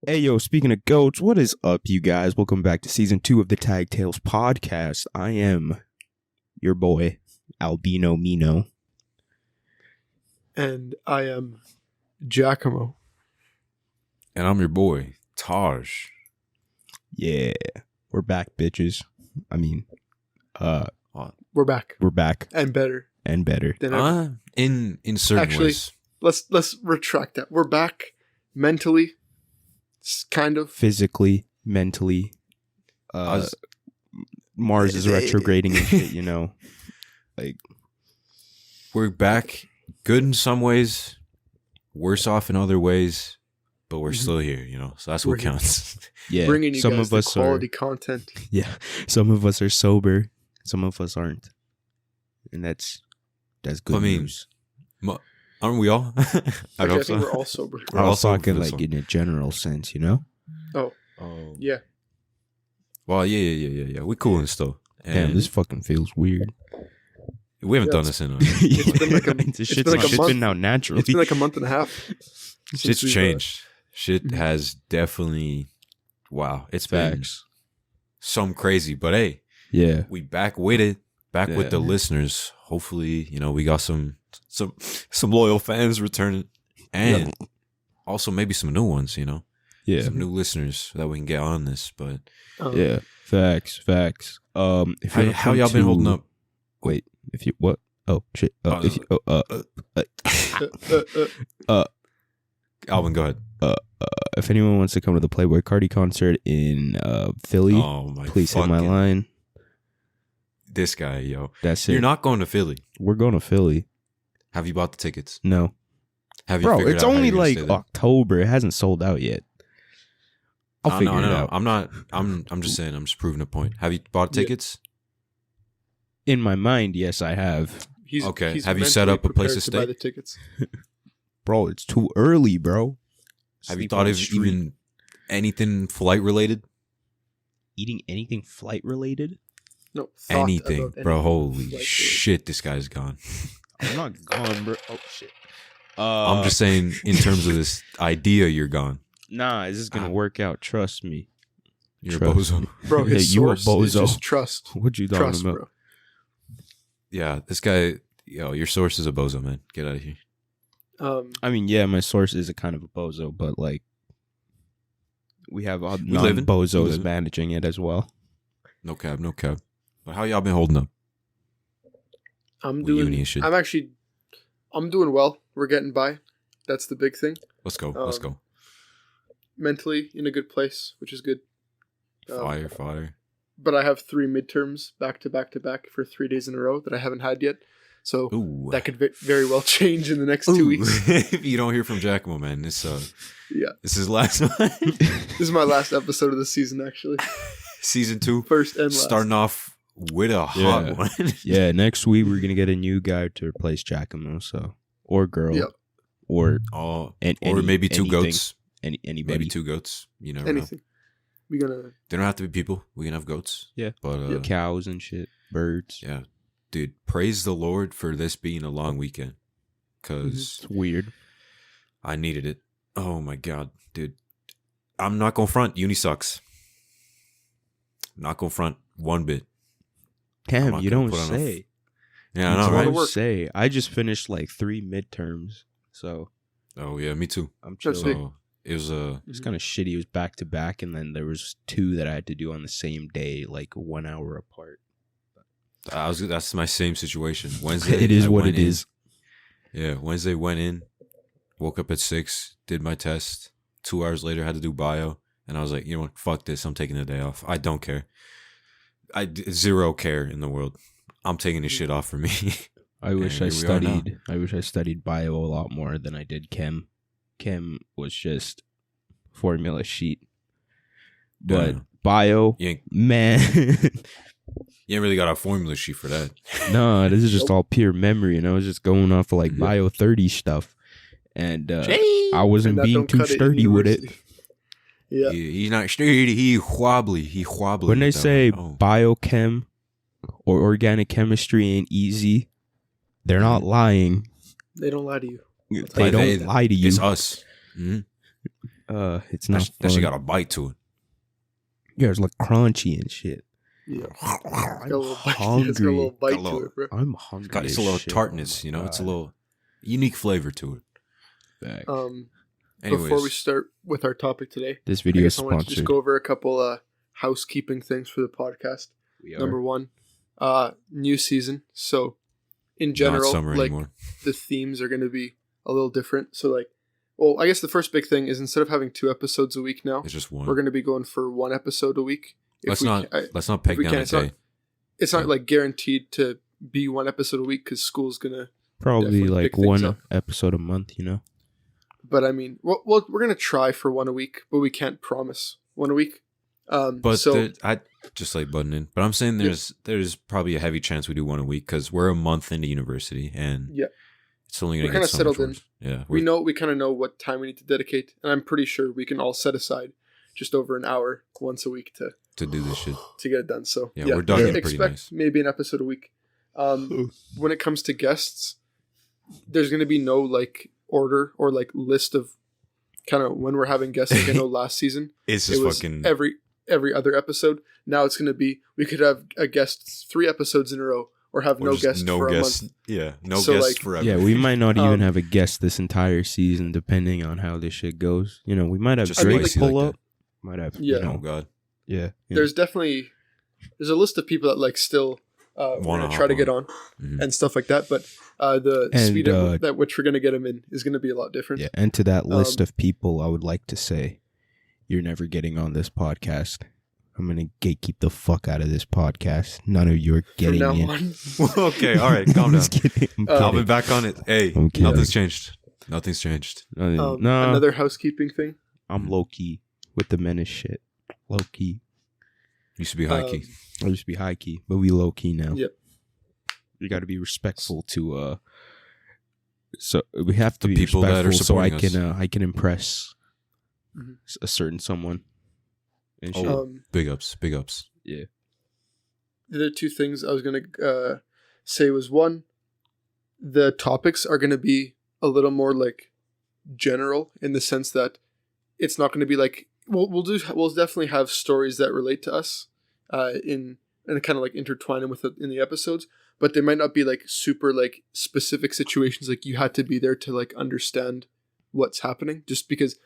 Hey, yo, speaking of goats, what is up, you guys? Welcome back to season 2 of the Tag Tales podcast. I am your boy, Albino Mino. And I am Giacomo. And I'm your boy, Taj. Yeah, we're back, bitches. I mean, We're back. we're back And better and better. than ever. In certain Actually, ways. Let's retract that. We're back mentally, kind of. Physically, mentally. Mars is retrograding and shit, you know. Like, We're back, good in some ways, worse off in other ways, but we're still here, you know. So that's what We're here. counts. yeah, Bringing you some guys of the us quality content. some of us are sober, some of us aren't, and that's good I mean, news. Aren't we all? Actually, I hope think we're all sober. We're I all was sober talking for this like one. in a general sense, you know. Oh, Yeah. Well, yeah. We're cool and stuff. Damn, And this fucking feels weird. we haven't Yeah, done this in a It's been like a- This it's shit's been like a just month. been out naturally. It's been like a month and a half. shit's since we've, changed. Shit Mhm. has definitely, wow, it's been Facts. some crazy, but hey, Yeah. we back with it, back Yeah. with the listeners. Hopefully, you know, we got some loyal fans returning, and also maybe some new ones, you know, Yeah. some new listeners that we can get on this. But Yeah. Facts. If you how y'all been holding up? Wait. If you what? Oh shit. If you, Alvin, go ahead. if anyone wants to come to the Playboy Cardi concert in Philly, Oh my, please hit my fucking- line. This guy, yo, That's it. you're not going to Philly. We're going to Philly. Have you bought the tickets? No, Have you? bro. figured It's out how only you're gonna like stay there? October. It hasn't sold out yet. I'll figure it out. I'm not. I'm just saying. I'm just proving a point. Have you bought Yeah. tickets? In my mind, yes, I have. He's, Okay. he's Have you set mentally up a place prepared to buy stay? the tickets. Bro, it's too early, bro. Have you Sleep thought on the of street. even anything flight related? eating anything flight related? No, thought Anything, about bro. anything Holy like shit, this guy's gone. I'm not gone, bro. Oh shit. I'm just saying, in terms of this idea, you're gone. Nah, this is gonna work out. Trust me. You're a Trust bozo. me. Bro, his Yeah, you a source is bozo. just trust. What you talking Trust, about? bro. Yeah, this guy. Yo, your source is a bozo, man. Get out of here. I mean, yeah, my source is a kind of a bozo, but like we have living. We non-bozos living. managing it as well. No cab. But how y'all been holding up? I'm With uni doing. and shit. I'm doing well. We're getting by. That's the big thing. Let's go. Mentally in a good place, which is good. Fire. But I have 3 midterms back to back to back for 3 days in a row that I haven't had yet. So Ooh. that could very well change in the next 2 weeks. If you don't hear from Giacomo, man, this Yeah. this is last one. This is my last episode of the season, actually. Season 2. First and last. Starting off with a Yeah. hot one. Yeah, next week we're gonna get a new guy to replace Giacomo, so or girl, Yep. or Oh, and or maybe 2 goats. anybody. Maybe 2 goats. You never know. Anything. We're gonna. They don't have to be people. We can have goats. Yeah. But cows and shit, birds. yeah, dude, praise the Lord for this being a long weekend, because It's weird. I needed it. Oh my god, dude, I'm not gonna front. Uni sucks. Not gonna front one bit. I'm Damn, not you gonna don't put on a say. Yeah, I It's know, a lot right? of work. Say. I just finished like 3 midterms, so Oh yeah, me too. I'm That's chilling. big. So it was It's kind of shitty. It was back to back, and then there was 2 that I had to do on the same day, like 1 hour apart. that's my same situation. Wednesday, It is I what went it in. is. Yeah, Wednesday went in, woke up at 6, did my test. 2 hours later, had to do bio, and I was like, you know what, fuck this. I'm taking the day off. I don't care. Zero care in the world. I'm taking this shit off for me. I wish And I here we are now. studied. I wish I studied bio a lot more than I did chem. Chem was just formula sheet, but Yeah. bio, You ain't, man, you ain't really got a formula sheet for that. no, this is just all pure memory, and I was just going off of like Yeah. bio 30 stuff, and I And wasn't that being don't too cut it in sturdy with it. university. Yeah. He's not sturdy. He wobbly. When they though. say Oh. biochem or organic chemistry ain't easy, they're not lying. They don't lie to you. They But don't lie to you. It's us. Mhm. It's not That shit fun. got a bite to it. Yeah, it's like crunchy and shit. Yeah. I'm Got a little bite, hungry. it's got a little bite Got a little- to it, bro. I'm hungry. It's as a little shit. tartness, Oh you my know. It's a God. little unique flavor to it. Facts. Anyways, Before we start with our topic today, This I video is guess I want to just sponsored. go over a couple housekeeping things for the podcast. We are. Number one, new season. So in not general, summer like anymore. the themes are going to be a little different. So like, well, I guess the first big thing is instead of having 2 episodes a week now, It's just one. we're going to be going for 1 episode a week. Let's not peg we down can, a it's not- day. It's not like guaranteed to be 1 episode a week because school's going to. Probably definitely like pick things one up. episode a month, you know? But I mean, well, we're going to try for 1 a week, but we can't promise 1 a week. But so I just like butting in. But I'm saying there's probably a heavy chance we do 1 a week because we're a month into university and Yeah. it's only We're gonna get kinda settled in. Yeah, we kind of know what time we need to dedicate, and I'm pretty sure we can all set aside just over an hour once a week to do this shit. get it done. So Yeah, we're done pretty expect nice. maybe an episode a week. When it comes to guests, there's going to be no like order or like list of kind of when we're having guests. Like I know last season It's it just was fucking every other episode. Now it's going to be we could have a guest 3 episodes in a row or have or no just guest no for guest. a month. Yeah, no So, guests like- forever. Yeah, we might not even Um, have a guest this entire season, depending on how this shit goes. You know, we might have Just Drake spicy pull like up. Might have, Yeah. you Oh know, god. yeah. There's definitely there's a list of people that like still we're Wanna going to try to hop get on. on. Mhm. and stuff like that. But the And, speed at which we're going to get them in is going to be a lot different. Yeah, and to that list of people, I would like to say, you're never getting on this podcast. I'm gonna gatekeep the fuck out of this podcast. None of you are From getting now in. on. Okay, all right, calm I'm down. just kidding. I'm I'll be kidding. back on it. Hey, I'm kidding. nothing's changed. Nothing's changed. Nah, Another housekeeping thing. I'm low key with the menace shit. Low key. Used to be high key. I used to be high key, but we low key now. Yep. You got to be respectful to. So we have to The be people that are respectful so I supporting us. can I can impress Mhm. a certain someone. And shit. Oh. Big ups. Big ups. Yeah. The other 2 things I was going to say was one, the topics are going to be a little more like general in the sense that it's not going to be like we'll definitely have stories that relate to us and kind of like intertwine them with it in the episodes, but they might not be like super like specific situations like you had to be there to like understand what's happening, just because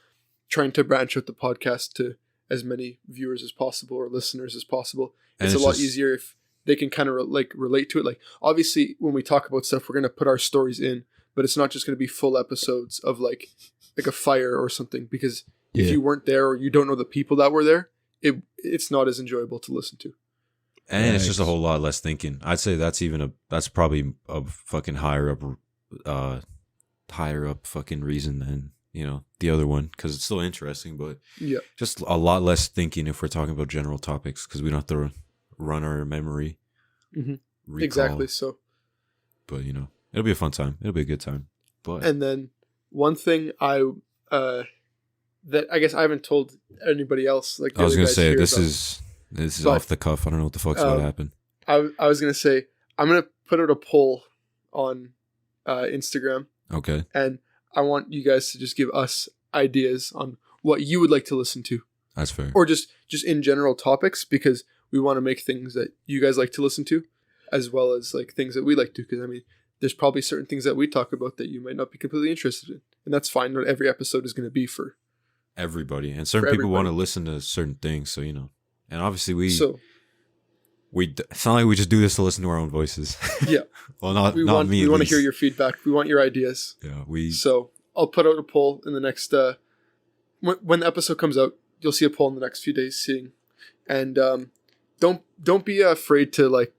trying to branch out the podcast to as many viewers as possible or listeners as possible. And It's a it's lot just- easier if they can kind of relate to it. Like obviously when we talk about stuff, we're going to put our stories in, but it's not just going to be full episodes of like a fire or something, because if Yeah. you weren't there or you don't know the people that were there, it's not as enjoyable to listen to. And it's just a Yikes. whole lot less thinking. I'd say that's probably a fucking higher up fucking reason than, you know, the other one, because it's still interesting, but Yeah. just a lot less thinking if we're talking about general topics, because we don't have to run our memory. Mhm. recall. Exactly. So, But you know, it'll be a fun time. It'll be a good time. But and then one thing that I guess I haven't told anybody else, like the I was other gonna guys say here this about. is But, off the cuff. I don't know what the fuck's about to happen. I was gonna say I'm gonna put out a poll on Instagram, Okay. and I want you guys to just give us ideas on what you would like to listen to, That's fair. or just in general topics, because we want to make things that you guys like to listen to, as well as like things that we like to. Because I mean, there's probably certain things that we talk about that you might not be completely interested in, and that's fine. Not every episode is going to be for. Everybody, and certain For people want to everybody. listen to certain things, so you know. And obviously So it's not like we just do this to listen to our own voices. Yeah. Well, not we not want me. we at want to least. hear your feedback. We want your ideas. Yeah, we. So I'll put out a poll in the next. When the episode comes out, you'll see a poll in the next few days. Seeing, and don't be afraid to like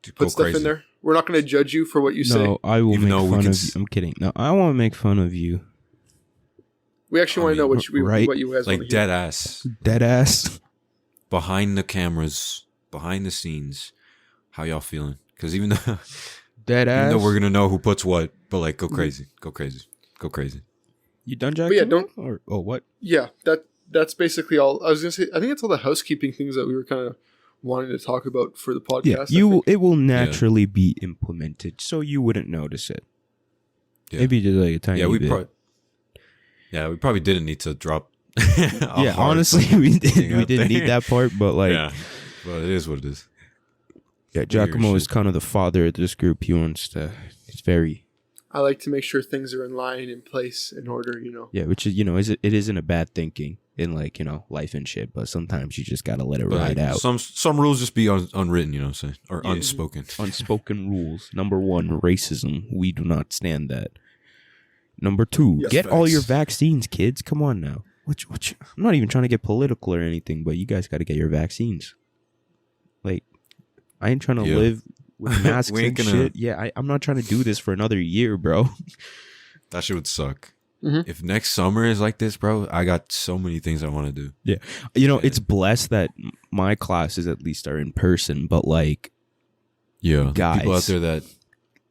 Go put stuff crazy. in there. We're not going to judge you for what you say. No, I will Even make though we fun can of you. I'm kidding. No, I want to make fun of you. We actually I want to know mean, what you guys want Like to hear. dead ass Dead ass. behind the cameras, behind the scenes. How y'all feeling? Because even though Dead ass. we're gonna know who puts what, but like Mm-hmm. go crazy, go crazy, go crazy. You done, Jack? But yeah, don't- Or what? Yeah, that's basically all. I was going to say. I think that's all the housekeeping things that we were kind of wanting to talk about for the podcast. Yeah, I think. it will naturally be implemented, so you wouldn't notice it. Yeah. Maybe just like a tiny Yeah, we bit. probably. Yeah, we probably didn't need to drop Yeah, honestly, we didn't need that part, but like, yeah, but it is what it is. yeah, Giacomo is kind of the father of this group. He wants to. It's very. I like to make sure things are in line, in place, in order. Yeah, which is it isn't a bad thinking in like life and shit, but sometimes you just gotta let it ride out. Some rules just be unwritten, you know what I'm saying, or unspoken. Unspoken rules. Number 1, racism. We do not stand that. Number 2, Yes, get all facts. your vaccines, kids. Come on now. I'm not even trying to get political or anything, but you guys got to get your vaccines. Like, I ain't trying to live with masks We ain't and gonna- shit. Yeah, I'm not trying to do this for another year, bro. That shit would suck. Mhm. If next summer is like this, bro, I got so many things I want to do. It's blessed that my classes at least are in person, but like, Yeah, guys. people out there that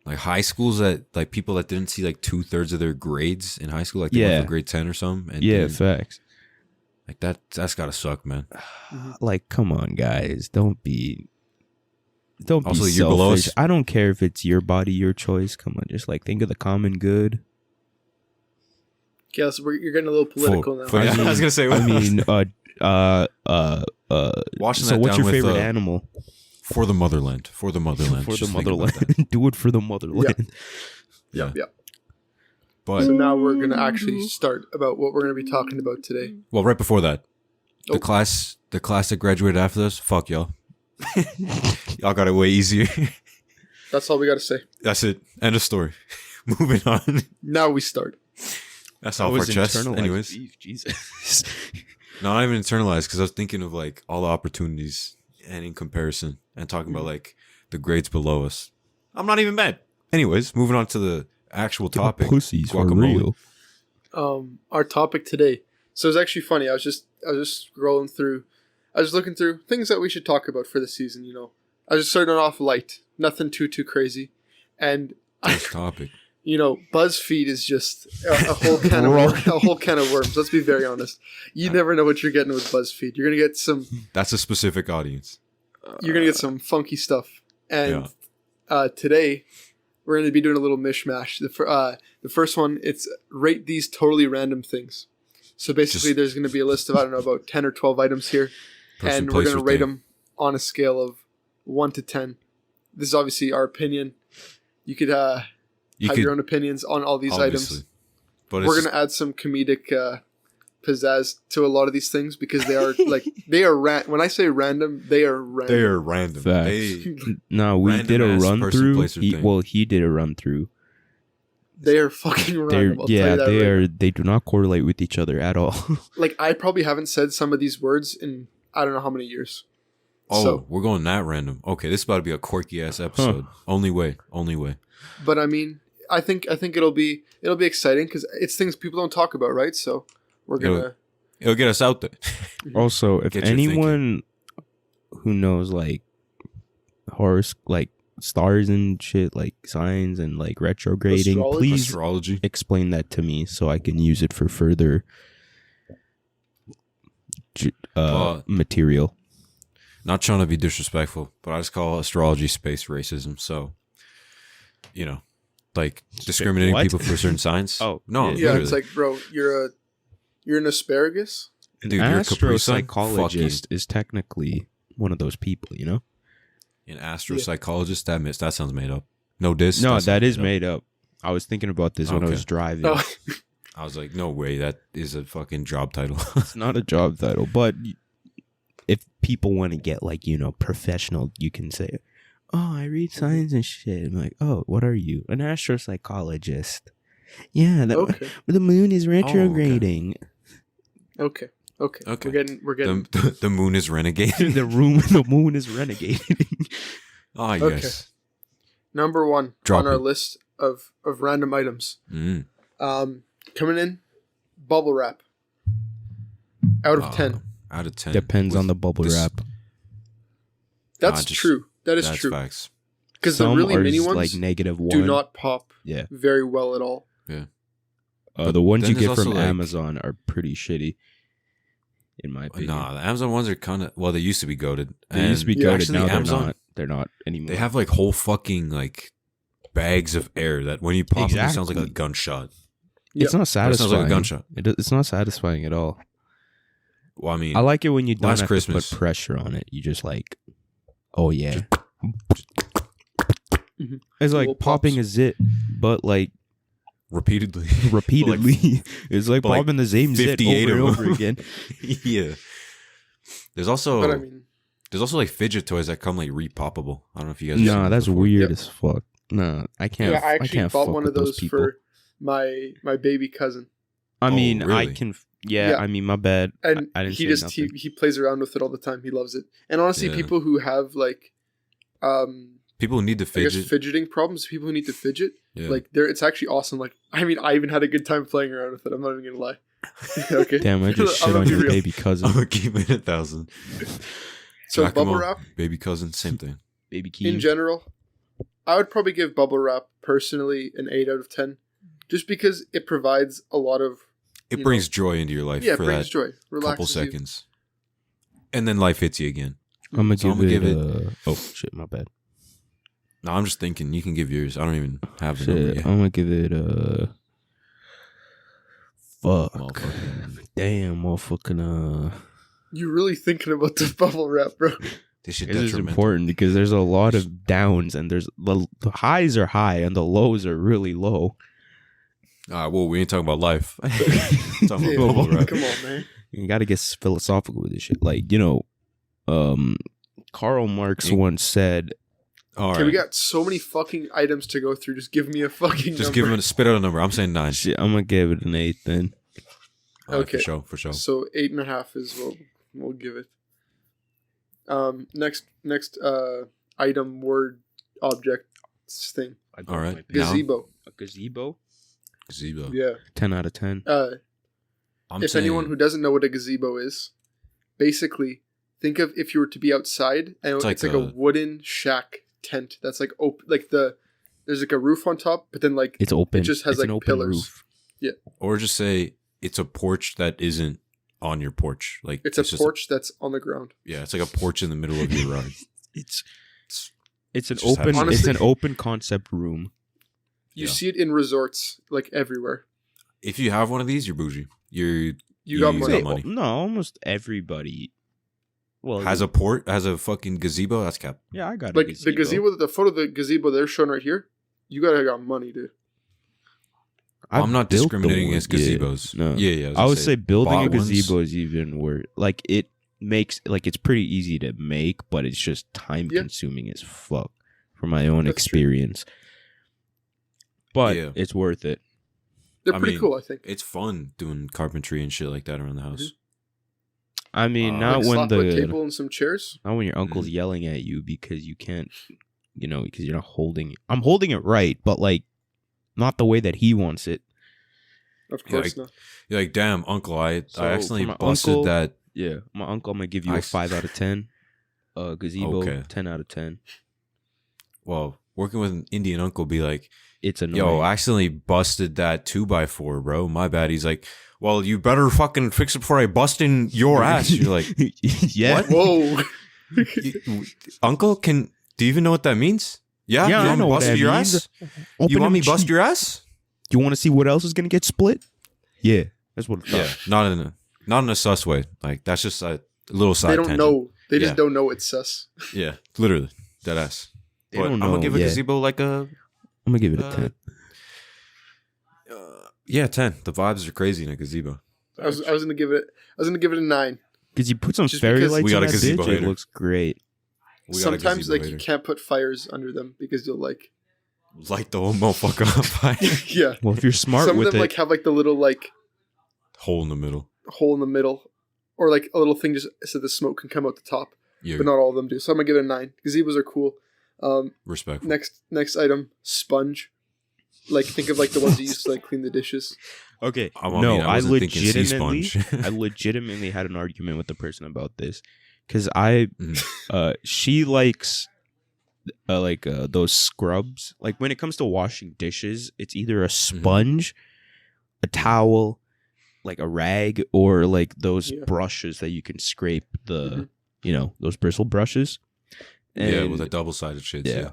like high schools that like people that didn't see like 2/3 of their grades in high school, like they went for grade 10 or something. And yeah, then, facts. like that's gotta suck, man. Like, come on, guys. Don't be Also, you're below selfish. us. I don't care if it's your body, your choice. Come on, just like think of the common good. Yeah, so you're getting a little political now. I was gonna say. I mean, Washing so that what's down your favorite with, animal? For the motherland. For the motherland. For the Just think about that. motherland. Do it for the motherland. Yeah. Yeah. But So now we're going to actually start about what we're going to be talking about today. well, right before that, Oh. the class that graduated after us, fuck y'all. Y'all got it way easier. That's all we got to say. That's it. End of story. Moving on. Now we start. That's That all for was chest. internalized Anyways, beef, Jesus. no, not even internalized because I was thinking of like all the opportunities and in comparison and talking about like the grades below us. I'm not even mad. Anyways, moving on to the actual topic. Pussies for Guacamole. real. Our topic today. So it's actually funny. I was just scrolling through. I was looking through things that we should talk about for the season. I was just starting off light, nothing too crazy, and This topic. BuzzFeed is just a whole can of worms. Let's be very honest. You never know what you're getting with BuzzFeed. You're gonna get some. That's a specific audience. You're gonna get some funky stuff. And today we're gonna be doing a little mishmash. The first one, it's rate these totally random things. So basically, there's gonna be a list of about 10 or 12 items here, Person, and we're place, gonna or rate thing. them on a scale of 1 to 10. This is obviously our opinion. You could have your own opinions on all these obviously. items. But We're gonna add some comedic pizzazz to a lot of these things because they are when I say random, they are random. They are random. Facts. They, No, we Random did a ass run person, through. place, or thing. He did a run through. They are fucking random. I'll tell you that right now. They do not correlate with each other at all. Like, I probably haven't said some of these words in I don't know how many years. So, we're going that random. Okay, this is about to be a quirky ass episode. Only way. but I mean, I think it'll be exciting because it's things people don't talk about, right? So we're gonna. It'll get us out there. Also, if Get your anyone who knows like like stars and shit, like signs and like retrograding, Astrology? please Astrology. explain that to me so I can use it for further material. Not trying to be disrespectful, but I just call astrology space racism. So, like discriminating What? people for certain signs. Oh, no, yeah. Yeah, literally. it's like, bro, you're an asparagus. Dude, An you're a Capri Sun? astropsychologist is technically one of those people, you know? Fucking an astropsychologist. That sounds made up. No diss. No, sounds that is up. made up. I was thinking about this when I Okay. was driving. Oh, I was like, no way, that is a fucking job title. It's not a job title, but if people want to get like, professional, you can say, "Oh, I read signs and shit." I'm like, "Oh, what are you? An astropsychologist?" Yeah, okay. the moon is retrograding. Okay. Okay. We're getting. The moon is renegade. the moon is renegading. Oh, Okay. yes. Number 1 Drop on our it. list of random items. Mm. Coming in, bubble wrap. Out of 10. Out of 10. Depends on With the bubble this- wrap. That's just- true. That is That's true. facts. Because the Some really are mini just, ones like -1. do not pop Yeah. very well at all. The ones then you there's get from also, like- Amazon are pretty shitty, in my opinion. Nah, the Amazon ones are kind of, well, they used to be goated. They used to be Yeah, goated. actually, Now Amazon- they're not anymore. They have like whole fucking like bags of air that when you pop them, it sounds like a Exactly. gunshot. It's not But it sounds satisfying. like a gunshot. It's not satisfying at all. Well, I mean, I like it when you don't last have Christmas. to put pressure on it. You just like, oh yeah. Mhm. It's like Little popping pops. a zit, but like repeatedly. repeatedly. It's like but like popping the same zit 58 over and of over them. again. Yeah. There's also But I mean, like fidget toys that come like repoppable. I don't know if you guys. have seen Nah, those that's before. weird Yep. as fuck. Nah, I can't. yeah, I actually can't bought fuck one of with those people. for my baby cousin, I Oh, mean, I really? can. Yeah, Yeah. I mean, my bad. and I didn't he say just nothing. he plays around with it all the time. He loves it. And honestly, Yeah. people who have like, People who need to I guess fidget. fidgeting problems, people who need to fidget, Yeah. like it's actually awesome. Like, I mean, I even had a good time playing around with it. I'm not even gonna lie. Okay. Damn, I just I'm shit gonna on be your real. baby cousin, I'm gonna keep it 1,000. So Giacomo, bubble wrap baby cousin, same thing. baby in Keem. general, I would probably give bubble wrap personally an 8 out of 10, just because it provides a lot of It You brings joy into your life yeah, it for brings that joy, relaxes couple you. seconds, and then life hits you again. I'm gonna So I'm give gonna it. Oh shit, my bad. No, I'm just thinking. You can give yours. I don't even have the Shit, number yet. I'm gonna give it fuck. Motherfucking- Damn, motherfucking You really thinking about the bubble wrap, bro? This shit This is detrimental. important because there's a lot of downs and there's the highs are high and the lows are really low. Well, we ain't talking about life. We're talking Yeah, about bubble wrap. come on, man. You got to get philosophical with this shit. Like, Karl Marx Yeah. once said, All Okay, right. we got so many fucking items to go through. Just give me a fucking Just number. give him spit out a number. I'm saying 9. shit, I'm going to give it an 8 then. All right, Okay. for sure. So 8.5 is what we'll give it. Next item, word, object, thing. All right. Now? Gazebo. A gazebo? Gazebo. Yeah. 10 out of 10. I'm If saying, anyone who doesn't know what a gazebo is, basically think of if you were to be outside and It's it's like like a a- wooden shack tent that's like open, like there's like a roof on top, but then like It's open. It just has, It's an like, open pillars. roof. or just say it's a porch that isn't on your porch. Like it's a just porch that's on the ground. yeah, it's like a porch in the middle of your yard. It's It's- it's an Just open happens. it's Honestly- an open concept room. You Yeah. see it in resorts like everywhere. If you have one of these, you're bougie. You You got use money. that Say, money. no, almost everybody. Well, has a fucking gazebo. That's cap. yeah, I got Like a the gazebo, the photo of the gazebo they're showing right here. You gotta got money, dude. I'm not built the discriminating one. against gazebos. No. Yeah. I would say building a bought ones. gazebo is even worse. Like it makes like it's pretty easy to make, but it's just time Yeah. consuming as fuck from my own That's true. experience. But Yeah. it's worth it. They're I pretty mean, cool, I think. It's fun doing carpentry and shit like that around the house. I mean, Like not Like when slap a the table and some chairs. not when your uncle's Mm-hmm. yelling at you because you can't, because you're not holding it. I'm holding it right, but like not the way that he wants it. Of Yeah, course like- not. You're like, damn, uncle, I So, accidentally for my busted uncle- that. Yeah, my uncle, I'm gonna give you I a s- 5 out of 10. Gazebo, Okay. 10 out of 10. Well, working with an Indian uncle, be like, It's annoying. yo, I accidentally busted that 2x4, bro. My bad. He's like, well, you better fucking fix it before I bust in your ass. You're like, yeah. What? Whoa. uncle, do you even know what that means? Yeah, Yeah, you I want know me what bust that your means. ass? Open You want me them bust cheeks. your ass? You want to see what else is gonna get split? Yeah, that's what. Yeah, not in a sus way. Like that's just a little side. They don't tangent. know. They just Yeah. don't know it's sus. Yeah, literally, dead ass. They But don't I'm know, gonna give a yeah. gazebo like a I'm gonna give it a Uh, 10. yeah 10. The vibes are crazy in a gazebo. I was gonna give it a 9. Because you put some just fairy because- lights We got on a that gazebo bitch, it hater. looks great. We got a Sometimes gazebo like you later. can't put fires under them because you'll like Light the whole motherfucker on fire. yeah. Well, if you're smart Some of with them it, like have like the little like Hole in the middle. hole in the middle, or like a little thing just so the smoke can come out the top. Yeah, But not all of them do. So I'm gonna give it a 9. Gazebos are cool. respectful. Next item, sponge. Like think of like the ones you used to like clean the dishes. okay. I mean, No, I I wasn't thinking sea legitimately, sponge. I legitimately had an argument with the person about this because I, Mhm. she likes, those scrubs. Like when it comes to washing dishes, it's either a sponge, a towel, like a rag, or like those Yeah. brushes that you can scrape the, Mhm. those bristle brushes. Yeah, And with the double-sided shit. yeah. Yeah.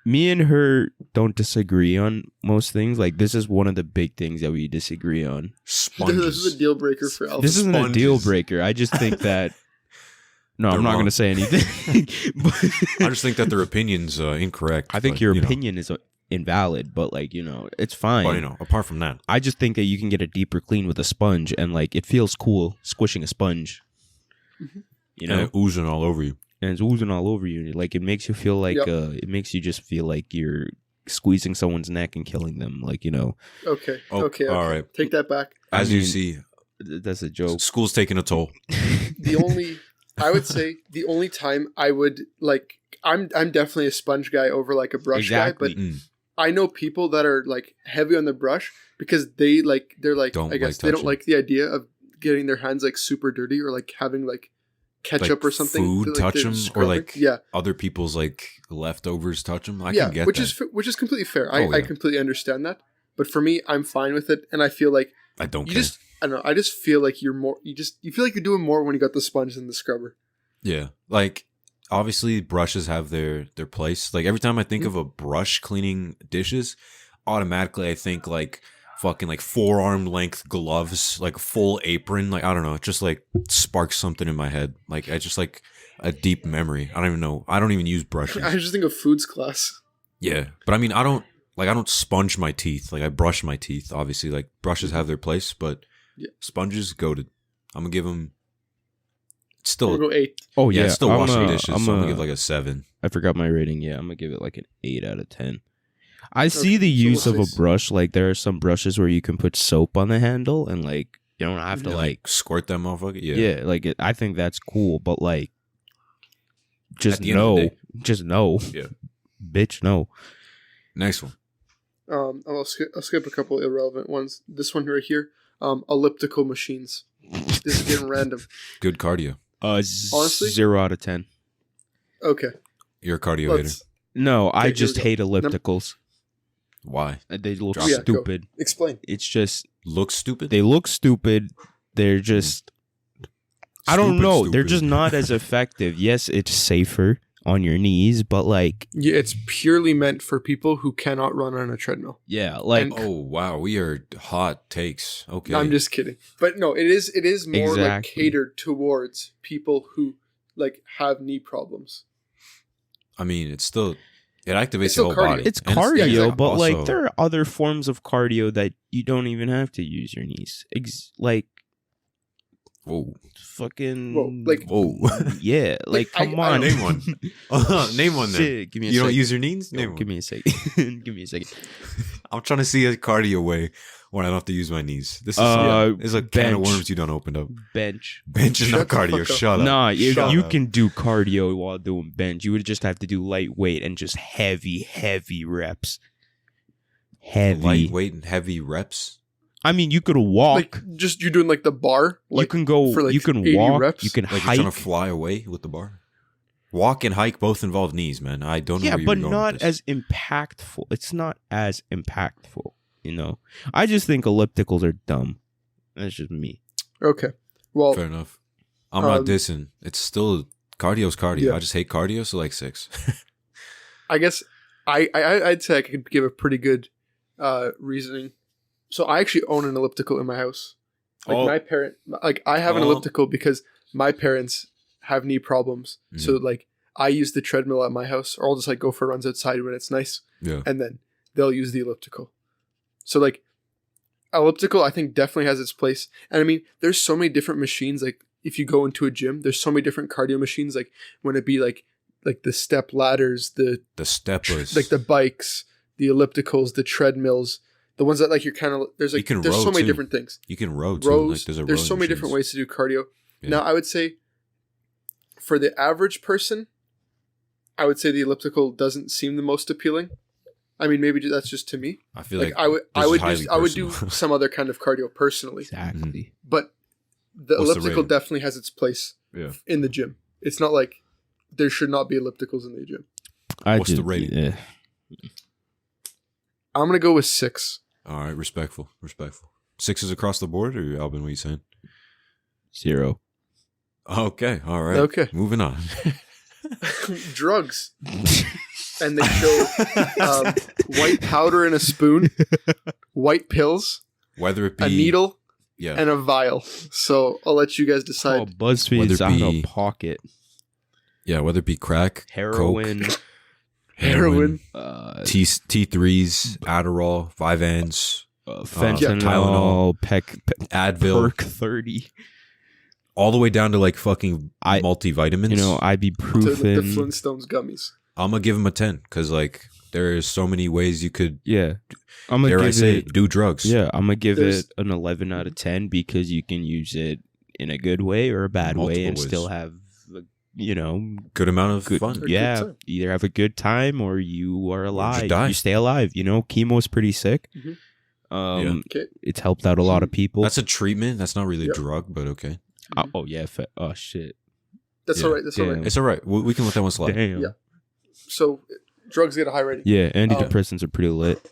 me and her don't disagree on most things. Like, this is one of the big things that we disagree on. Sponges. This is a deal breaker for Alpha. This isn't a deal Sponges. breaker. I just think that. No, They're I'm not wrong. going to say anything. But I just think that their opinion's incorrect. I think but, your you know. opinion is invalid, but like, it's fine. But, apart from that, I just think that you can get a deeper clean with a sponge, and like it feels cool squishing a sponge. You know, and oozing all over you. and it's oozing all over you. Like it makes you feel like Yep. it makes you just feel like you're squeezing someone's neck and killing them. Like Okay. Oh, Okay. all right. Take that back. As I you mean- see, that's a joke. school's taking a toll. I would say the only time I would like, I'm definitely a sponge guy over like a brush Exactly. guy, but I know people that are like heavy on the brush because they're like, Don't I guess like they don't touching. like the idea of getting their hands like super dirty or like having like ketchup Like or something. food to, like, touch to 'em, or, scrub it. like, yeah, Other people's like leftovers touch them. I yeah, can get which that. is completely fair. Oh, I yeah. completely understand that. But for me, I'm fine with it, and I feel like I don't you care. just I don't know. I just feel like you feel like you're doing more when you got the sponge than the scrubber. Yeah, like obviously brushes have their place. Like every time I think of a brush cleaning dishes, automatically I think like fucking like forearm length gloves, like full apron. Like I don't know, it just like sparks something in my head. Like I just like a deep memory. I don't even know. I don't even use brushes. I just think of foods class. Yeah, but I mean I don't sponge my teeth. Like I brush my teeth. Obviously, like brushes have their place, but Yeah. sponges goated. I'm gonna give them. It's We'll still go 8. Oh yeah, yeah, it's still I'm washing a- dishes. I'm so I'm a- gonna give like a 7. I forgot my rating. Yeah, I'm gonna give it like an 8 out of 10. I see the so use we'll of a say- brush. Like there are some brushes where you can put soap on the handle, and like you don't have to Yeah, like squirt that motherfucker. Yeah. yeah, like I think that's cool. But like, just At the end of the no, day. just no, Yeah. bitch, no. Next one. I'll skip a couple irrelevant ones. This one right here, elliptical machines. This is getting random. Good cardio. Honestly? 0 out of 10. Okay, You're a cardio hater. let's No, I here we just go. hate ellipticals. Why? They look Drop it. Yeah, go. stupid. explain. It's just Looks stupid. they look stupid. They're just I don't Stupid, know. They're stupid. just not as effective. Yes, it's safer on your knees, but like Yeah, it's purely meant for people who cannot run on a treadmill. yeah, like And- Oh wow, we are hot takes. Okay. I'm just kidding, but no, it is more like Exactly. catered towards people who like have knee problems. I mean, it activates It's still your whole cardio. body. it's And cardio, yeah, exactly. but like also- there are other forms of cardio that you don't even have to use your knees. Like Whoa. fucking Whoa, like- Whoa. yeah, like I- come I- on, Name one. Name one then. Shit, give me a You don't second. use your knees? Yo, Name one. give me a second. Give me a second. I'm trying to see a cardio way when I don't have to use my knees. This is Uh, it's a can of bench. worms you don't open up. Bench. Bench is Shut not the cardio. fuck up. Shut up. Nah, if Shut you up. can do cardio while doing bench. You would just have to do lightweight and just heavy reps. Heavy. Lightweight and heavy reps. I mean, you could walk. Like just you're doing like the bar. you Like can go. for, like, you can 80 walk. reps? You can Like hike. you're trying to fly away with the bar. Walk and hike both involve knees, man. I don't know Yeah, where you but were going not with this. as impactful. It's not as impactful. You know, I just think ellipticals are dumb. That's just me. okay, well, Fair enough. I'm not Um, dissing. It's still cardio's cardio. Yeah. I just hate cardio, so like 6. I guess I'd say I could give a pretty good reasoning. So I actually own an elliptical in my house. Like Oh. I have an Oh. elliptical because my parents have knee problems. So like I use the treadmill at my house, or I'll just like go for runs outside when it's nice, Yeah. and then they'll use the elliptical. So like elliptical, I think definitely has its place. And I mean, there's so many different machines. Like if you go into a gym, there's so many different cardio machines. Like when it be like the step ladders, the The steppers. like the bikes, the ellipticals, the treadmills, the ones that like you're kind of there's like You can there's row, so many too. different things. You can row too. Rows. Like there's a There's rowing so many different machines. ways to do cardio. Yeah. Now I would say for the average person, I would say the elliptical doesn't seem the most appealing. I mean, maybe that's just to me. I feel Like like I would this is I would do personal. some other kind of cardio personally, Exactly. but the What's the elliptical rating? definitely has its place Yeah. in the gym. It's not like there should not be ellipticals in the gym. What's the rating? Yeah. I'm gonna go with 6. All right, respectful. 6s across the board, or Albin, what are you saying? 0. Okay, all right. Okay. Moving on. drugs, and they show white powder in a spoon, white pills, Whether it be a needle, yeah, and a vial. So I'll let you guys decide. Oh, BuzzFeed's Whether it out be- of pocket. yeah, whether it be crack, Heroin, coke, Heroin. T3s, Adderall, Vyvanse, fentanyl, Advil, Perk 30. all the way down to like fucking multivitamins. You know, To the ibuprofen. Flintstones gummies. I'm gonna give him a 10 because like there is so many ways you could. Yeah, I'm gonna Dare I give say it. do drugs? Yeah, I'm gonna give There's- it an 11 out of 10 because you can use it in a good way or a bad way Multiple and ways. still have, you know, Good amount of good. fun. good Yeah, time. either have a good time or you are alive. die. You stay alive. You know, chemo's pretty sick. Mhm. Um, Okay. it's helped out a lot of people. That's a treatment. That's not really Yep. a drug, but okay. Oh yeah. Oh shit. That's Yeah. all right. That's all right. Damn. It's all right. We can let that one slide. Damn. Yeah. So drugs get a high rating. Yeah, antidepressants are pretty lit.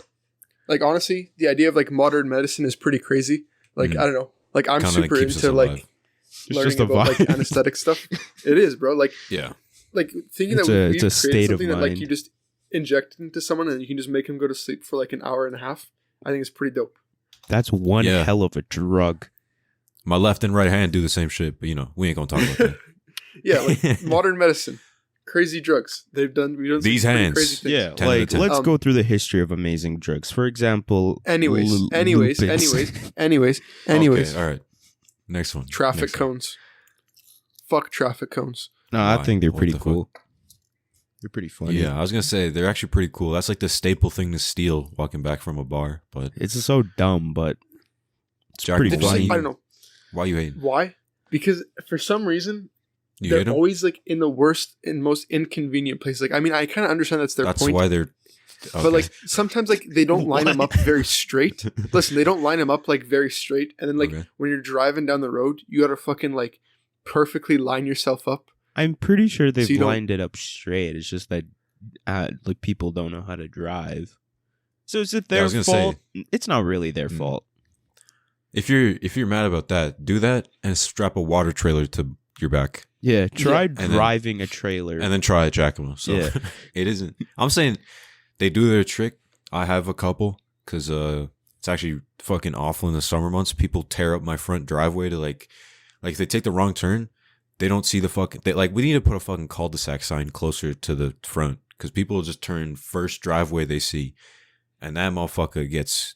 Like honestly, the idea of like modern medicine is pretty crazy. Like Mhm. I don't know. Like I'm Kinda super keeps us into alive. like It's learning just a about like vibe. anesthetic stuff. It is, bro. Like Yeah. thinking It's that a- we it's a created state of something that like mind. you just inject into someone and you can just make them go to sleep for like an hour and a half. I think it's pretty dope. That's one Yeah. hell of a drug. My left and right hand do the same shit, but you know, we ain't gonna talk about that. Yeah, like modern medicine, crazy drugs. We've done These some pretty hands. crazy things. Yeah, 10 out of like 10. let's Um, go through the history of amazing drugs. For example, Anyways, lupus. anyways. Okay, all right. Next one. Traffic Next one. cones. Fuck traffic cones. No, I Why? think they're What pretty the fuck? cool. They're pretty funny. Yeah, I was gonna say they're actually pretty cool. That's like the staple thing to steal walking back from a bar. But It's so dumb, but it's Jack, pretty They just, funny. I don't know why you hating? why. Because for some reason You they're hate them? always like in the worst and most inconvenient place. Like I mean, I kind of understand that's their That's point. why they're. Okay. But like sometimes like they don't line them What? up very straight. Listen, they don't line them up like very straight, and then like Okay. when you're driving down the road, you gotta fucking like perfectly line yourself up. I'm pretty sure they've So you don't- lined it up straight. It's just that like people don't know how to drive. So is it Yeah, I their was gonna fault? It's not really their Mm. fault. if you're mad about that, do that and strap a water trailer to your back, Yeah, try then- driving a trailer. and then try a Giacomo. So Yeah. it isn't. I'm saying they do their trick. I have a couple because it's actually fucking awful in the summer months. People tear up my front driveway to like if they take the wrong turn, they don't see the fucking. We need to put a fucking cul-de-sac sign closer to the front because people will just turn first driveway they see, and that motherfucker gets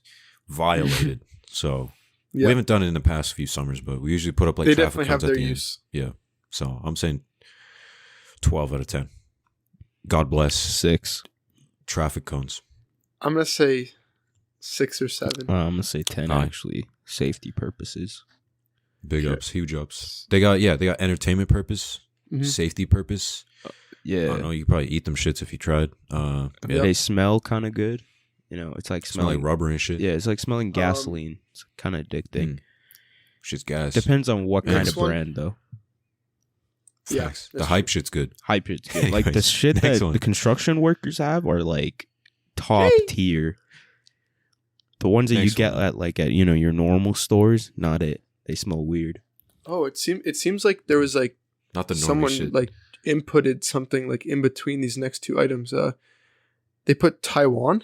violated. So Yeah, we haven't done it in the past few summers, but we usually put up like they traffic definitely have cones at their the end. use. Yeah. So I'm saying 12 out of 10. God bless 6. traffic cones. I'm gonna say 6 or 7. I'm gonna say 10 Alright. actually, safety purposes. Big Okay. ups, huge ups. They got entertainment purpose, Mhm. safety purpose. I Yeah, don't know, you could probably eat them shits if you tried. Yeah, Yep. they smell kind of good. You know, it's like smell smelling. like rubber and shit. Yeah, it's like smelling gasoline. It's kind of addicting. Shit's gas. Depends on what kind Next of one. brand though. Yeah, Facts. The that's hype shit's good. Hype is good. Like the Anyways, shit next that one. the construction workers have are like top tier. The ones that Next you get one. at your normal stores, not it. They smell weird. Oh, it seems like there was like Not the normal someone shit. like inputted something like in between these next two items. They put Taiwan.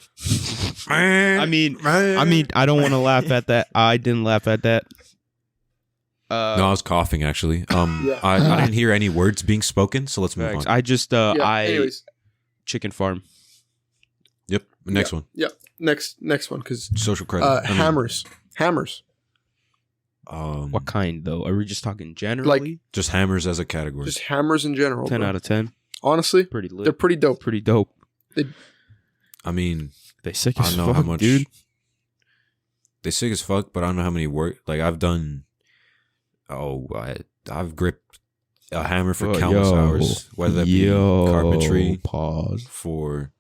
I mean, I don't want to laugh at that. I didn't laugh at that. no, I was coughing actually. Yeah. I didn't hear any words being spoken, so let's move Facts. on. I just Yeah. I Anyways, chicken farm. Yep. Next one. next one because Social credit. I mean, hammers. What kind though? Are we just talking generally? just hammers as a category. Just hammers in general. 10 bro. out of 10. Honestly, Pretty lit. they're pretty dope. pretty dope. I mean, They sick I as don't know fuck, how much dude. they sick as fuck, but I don't know how many work. Like I've done. I've gripped a hammer for countless hours, whether that be carpentry Pause. for.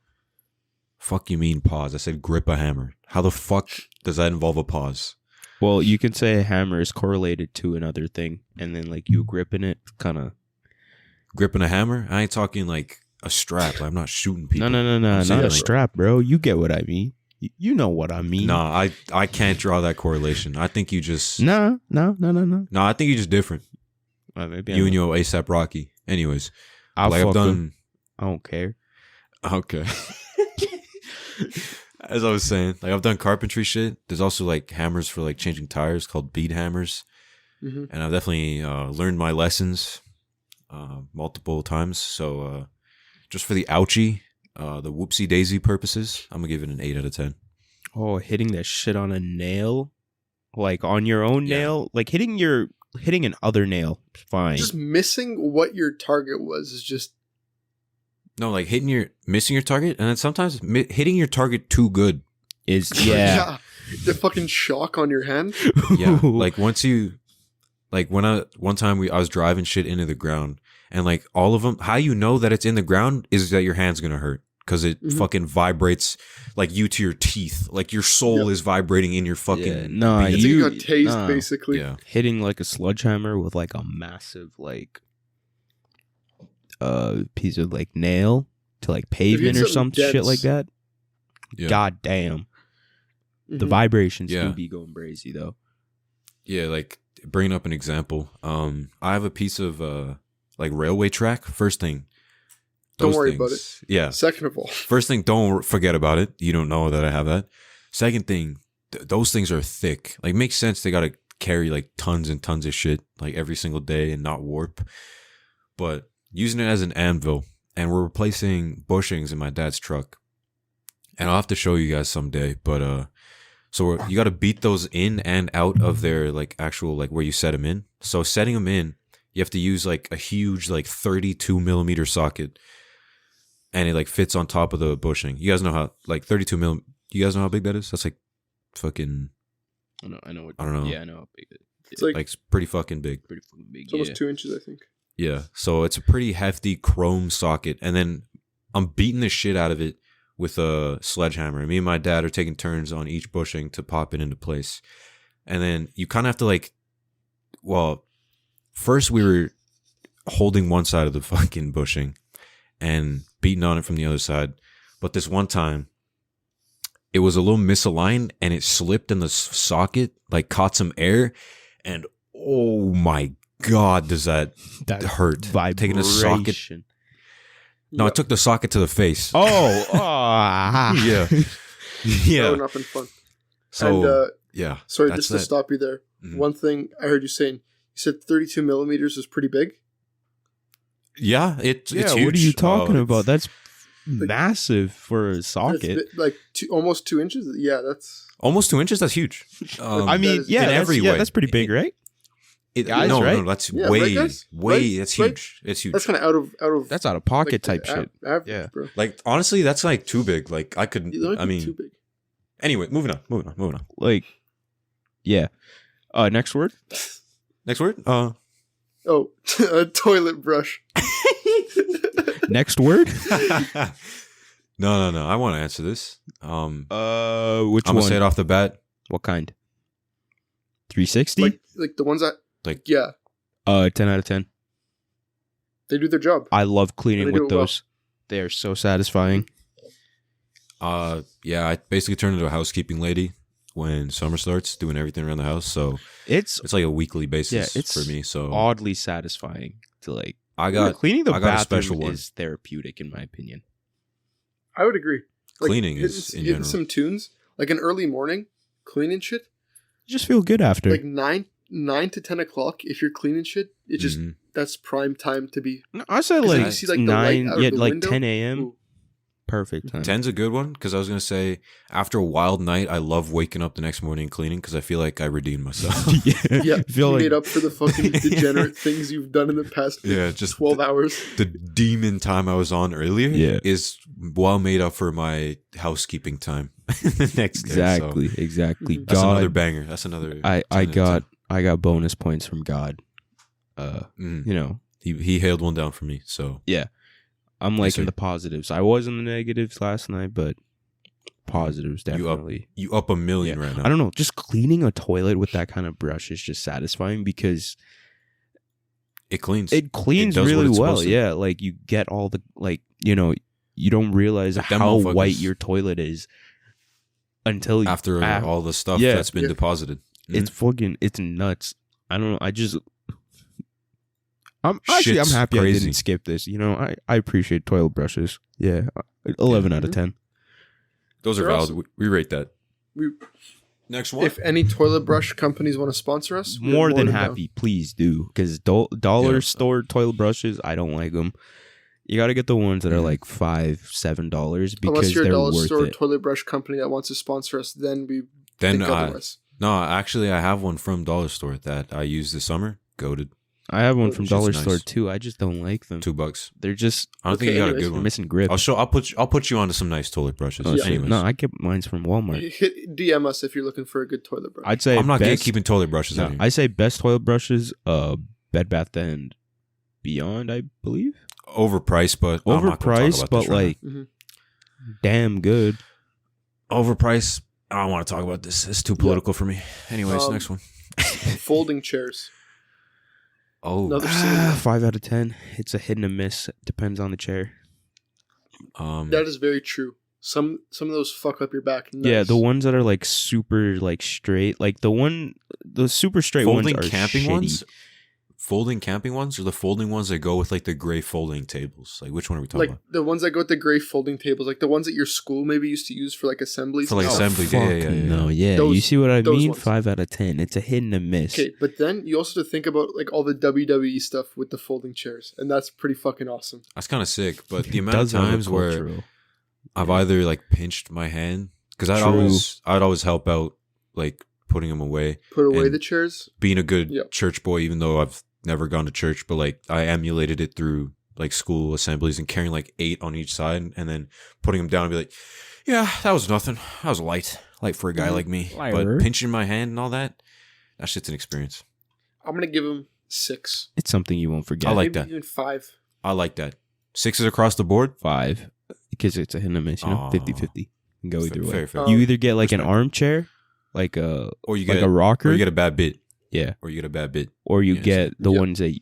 Fuck you mean pause? I said grip a hammer. How the fuck does that involve a pause? Well, you can say a hammer is correlated to another thing, and then like you gripping it, kind of. Gripping a hammer? I ain't talking like a strap. Like, I'm not shooting people. No, I'm not saying, a like, strap, bro. You get what I mean. You know what I mean. Nah, I can't draw that correlation. I think you just. No. No, I think you're just different. Maybe You and your ASAP Rocky. Anyways, I'll like fuck I've done I don't care. Okay. As I was saying, like I've done carpentry shit. There's also like hammers for like changing tires called bead hammers. Mm-hmm. And I've definitely learned my lessons multiple times. So just for the ouchie, the whoopsie daisy purposes, I'm gonna give it an 8 out of 10. Oh, hitting that shit on a nail, like on your own nail, like hitting an other nail, fine. Just missing what your target was is just No, like missing your target, and then sometimes hitting your target too good. Is the fucking shock on your hand. Yeah, like once you, like one time I was driving shit into the ground, and like all of them, how you know that it's in the ground is that your hand's gonna hurt because it fucking vibrates like you to your teeth, like your soul is vibrating in your fucking. It's like you got tased basically. Yeah, hitting like a sledgehammer with like a massive like piece of like nail to like pavement or some shit like that. Yeah. God damn. The Mm-hmm. vibrations do be going crazy though. Yeah, like bringing up an example. I have a piece of like railway track. First thing, Don't worry about it. Yeah. Second of all, First thing, don't forget about it. You don't know that I have that. Second thing, those things are thick. Like, makes sense. They gotta carry like tons and tons of shit like every single day and not warp. But using it as an anvil, and we're replacing bushings in my dad's truck. And I'll have to show you guys someday. But so you got to beat those in and out of their like actual like where you set them in. So setting them in, you have to use like a huge like 32 millimeter socket, and it like fits on top of the bushing. You guys know how like 32 mil. You guys know how big that is? That's like fucking. I know. I don't know. Yeah, I know how big it is. it's like Like it's pretty fucking big. Pretty fucking big. it's almost 2 inches, I think. Yeah. So it's a pretty hefty chrome socket, and then I'm beating the shit out of it with a sledgehammer. Me and my dad are taking turns on each bushing to pop it into place. And then you kind of have to like, well, first we were holding one side of the fucking bushing and beating on it from the other side. But this one time, it was a little misaligned and it slipped in the socket, like caught some air. And oh my God, does that hurt. Vibration. Taking a socket. No, I took the socket to the face. Oh, Yeah. Yeah. Growing up in fun. So, And, yeah. Sorry, that's just to that. stop you there. Mhm. One thing I heard you saying, you said 32 millimeters is pretty big. Yeah, it's huge. what are you talking Oh, about? That's massive for a That's socket. like almost 2 inches. Yeah, that's Almost 2 inches? That's huge. I mean, that is- yeah, in that's, every yeah, way. that's pretty big, right? Guys, no, right? no, that's Yeah, way, right, guys? Right? it's Right? huge. It's huge. that's kind of out of That's out of pocket like, type the shit. Average, Yeah. bro. Like, honestly, that's like too big. Like, I could, You don't I think mean, too big. anyway, moving on. Like, yeah. Next word. Next word? Oh, a toilet brush. Next word. No. I want to answer this. Which I'm one? gonna say it off the bat. What kind? 360. like the ones that Like, yeah, 10 out of 10. they do their job. I love cleaning They do with it well. those. They are so satisfying. yeah, I basically turned into a housekeeping lady when summer starts, doing everything around the house. So It's it's like a weekly basis it's for me. So oddly satisfying to like. I got cleaning the I got a bathroom special one. is therapeutic in my opinion. I would agree. Cleaning is in hitting general. some tunes like an early morning cleaning shit. You just feel good after. Like 9 to 10 o'clock. If you're cleaning shit, it just Mhm. that's prime time to be. No, I said 'Cause then like you see, like, the light 9, out of yeah, the like window. 10 a.m. Ooh. Perfect time. 10's a good one because I was gonna say after a wild night, I love waking up the next morning and cleaning because I feel like I redeemed myself. yeah, Yeah, I feel you like made up for the fucking degenerate things you've done in the past Yeah, just 12 hours. the demon time I was on earlier Yeah. is well made up for my housekeeping time the next day. So exactly. Mhm. that's God, another banger. That's another. I 10 out of got bonus points from God. 10. Mhm. You know, He hailed one down for me. So I'm Yes, like sir. in the positives. I was in the negatives last night, but positives definitely. you up a million Yeah. right now. I don't know. Just cleaning a toilet with that kind of brush is just satisfying because It cleans. it cleans does what really it's well. supposed to. Yeah, like you get all the you don't realize Like them how motherfuckers- white your toilet is until you, after all the stuff yeah. that's been Yeah. deposited. it's fucking it's nuts. I don't know. I'm Shit's happy I crazy. didn't skip this. You know, I appreciate toilet brushes. Yeah, 11 out of 10. Those are They're valid. awesome. We rate that. We, Next one. if any toilet brush companies want to sponsor us, we're More than down. happy, please do. Because dollar store toilet brushes, I don't like them. You got to get the ones that are like $5-7 because Unless you're a they're dollar worth store it. toilet brush company that wants to sponsor us, then we Then think otherwise. no, actually, I have one from Dollar Store that I used this summer. Goated. I have one Oh, from shit's Dollar nice. Store too. I just don't like them. $2. They're just I don't think Okay, you got a anyways, good they're one. missing grip. I'll put you onto some nice toilet brushes. Oh, Yeah. shit. Anyways, No, I get mine from Walmart. Hit DM us if you're looking for a good toilet brush. I'd say I'm not best, gatekeeping toilet brushes. No, out here. I say best toilet brushes. Bed Bath and Beyond, I believe. Overpriced, but I'm not gonna talk Overpriced, about but this right like Mhm. damn good. now. Overpriced. I don't want to talk about this. It's too political for me. Anyways, next one. Folding chairs. Oh, Another single. 5 out of 10. It's a hit and a miss. Depends on the chair. That is very true. Some of those fuck up your back. Yeah, Nice. the ones that are like super like straight, like the super straight folding ones are camping shitty. ones. Folding camping ones, or the folding ones that go with like the gray folding tables? Like, which one are we talking Like the ones that go with the gray folding tables, like the ones that your school maybe used to use for like assemblies. For, like, and Oh, stuff. assembly. Yeah, fuck yeah. No, yeah. Those- you see what I those mean? ones. 5 out of 10. It's a hit and a miss. Okay, but then you also have to think about like all the WWE stuff with the folding chairs, and that's pretty fucking awesome. That's kind of sick. But the It amount of does have a times where cultural- I've either like pinched my hand because I'd True. always help out like putting them away, Put away And- the chairs. being a good Yep. church boy, even though I've never gone to church, but like I emulated it through like school assemblies and carrying like 8 on each side and then putting them down and be like, yeah, that was nothing. That was light for a guy like me. Lighter. But pinching my hand and all that shit's an experience. I'm gonna give him 6. It's something you won't forget. I like Maybe that. even 5. I like that. 6s across the board. 5 because it's a hit and a miss. You know, Aw. 50-50. Can go either way. Fair, fair. You either get like an Respect. armchair, like a Or you like get a rocker, or you get a bad bit. yeah, Or you get a bad bit. or you Yeah, get the Yep. ones that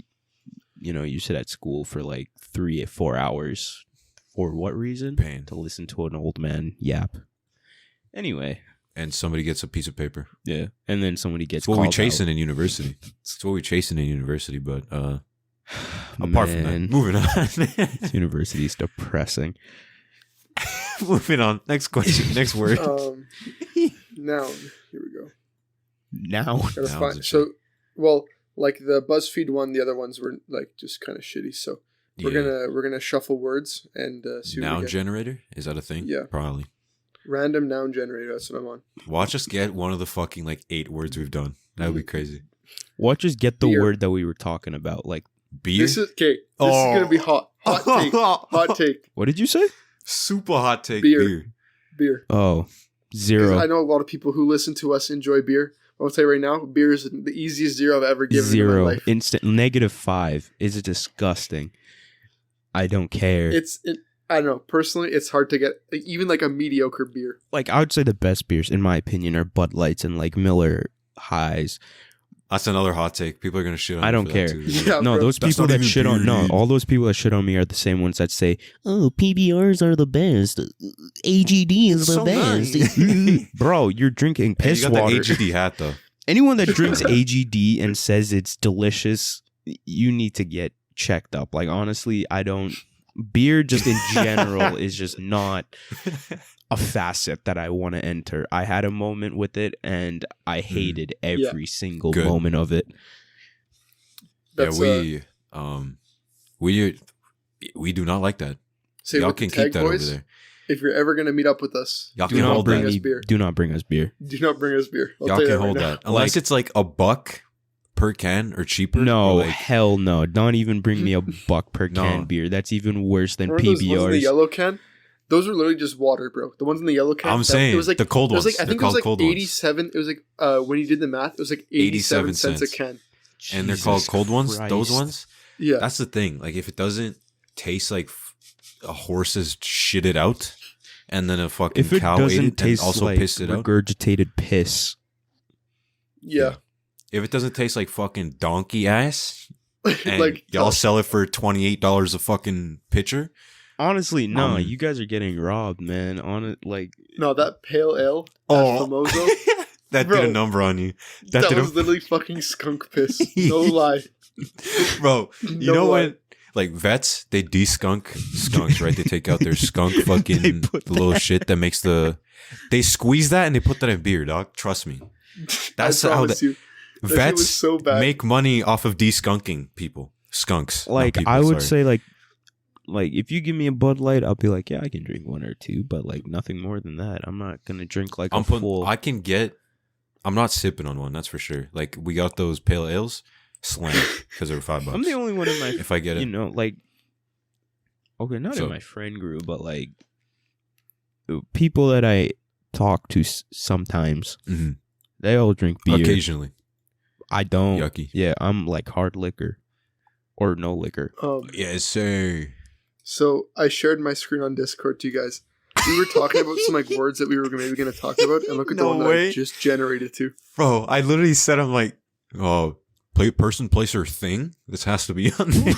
you sit at school for like 3-4 hours. For what reason? Pain. To listen to an old man yap. Anyway, And somebody gets a piece of paper. yeah, and then somebody gets It's what we called chasing out. in university. It's what we chasing in university, but apart from that, Man, moving on. university is depressing. Moving on. Next question. Next word. Noun. Here we go. Now, Gotta Nouns find. and So, well, like the BuzzFeed one, the other ones were like just kind of shitty. So we're gonna shuffle words and see what we Noun get. generator? Is that a thing? Yeah. Probably. Random noun generator. That's what I'm on. Watch us get one of the fucking like 8 words we've done. That would be crazy. watch us get the Beer. word that we were talking about. Like, Beer? This is okay. This is gonna be hot. Hot take. Hot take. what did you say? Super hot take Beer. beer. Beer. Oh, 'Cause zero. I know a lot of people who listen to us enjoy beer. I'll tell you right now, beer is the easiest 0 I've ever given in my Zero. life. Instant -5 is disgusting. I don't care. I don't know. Personally, it's hard to get even like a mediocre beer. Like, I would say the best beers, in my opinion, are Bud Lights and like Miller Highs. That's another hot take. People are gonna shit on I me don't for care. that too. Yeah, No, bro. those That's people not that even shit on beer. all those people that shit on me are the same ones that say, "Oh, PBRs are the best. AGD is the So best." nice. Bro, you're drinking Hey, piss you got water. the AGD hat though. Anyone that drinks AGD and says it's delicious, you need to get checked up. Like, honestly, I don't. Beer, just in general, is just not a facet that I want to enter. I had a moment with it, and I hated every single Good. moment of it. That's, we do not like that. say Y'all with the can keep tag that boys, over there. if you're ever gonna meet up with us, Y'all Do can not hold bring that. us me beer. Do not bring us beer. do not bring us beer. I'll Y'all tell you can that hold right now. that unless Like- it's like $1 per can or cheaper. No, or like, hell no. Don't even bring me a $1 per No. can beer. That's even worse than Remember those ones in the PBRs. yellow can? Those were literally just water, bro. The ones in the yellow can. I'm saying it was like the cold it was ones. like I think it They're was like called cold ones. 87. It was like when you did the math, it was like 87 cents a cents. can. and they're called Jesus cold ones. Those Christ. ones. Yeah, That's the thing. Like if it doesn't taste like a horse has shit it out, and then a fucking If it cow ate doesn't it taste and also like pissed it out. regurgitated piss, yeah. If it doesn't taste like fucking donkey ass, and like y'all sell it for $28 a fucking pitcher, honestly, no, Um, you guys are getting robbed, man. On it, like, no, that pale ale, that Oh. Famoso, that Bro, did a number on you. that did was literally fucking skunk piss. No lie. Bro, you No know lie. when like vets they de-skunk skunks, right? They take out their skunk They fucking put little shit that makes they squeeze that and they put that in beer, dog. Trust me. That's I how promise you. That shit was vets so bad. make money off of de-skunking people. Skunks. not Like people, I would sorry. say, like if you give me a Bud Light, I'll be like, yeah, I can drink one or two, but like nothing more than that. I'm not gonna drink like full. I'm not sipping on one, that's for sure. Like we got those pale ales, slam because they were $5. I'm the only one in my, if I get it. you know, like, okay, not So- in my friend group, but like people that I talk to sometimes, Mhm. they all drink beer. Occasionally. I don't. Yucky. Yeah, I'm like hard liquor or no liquor. Yes, sir. So I shared my screen on Discord to you guys. We were talking about some like words that we were maybe going to talk about, and look at the No one that I way. just generated to. Bro, I literally said, I'm like, oh, person, place, or thing? This has to be on there.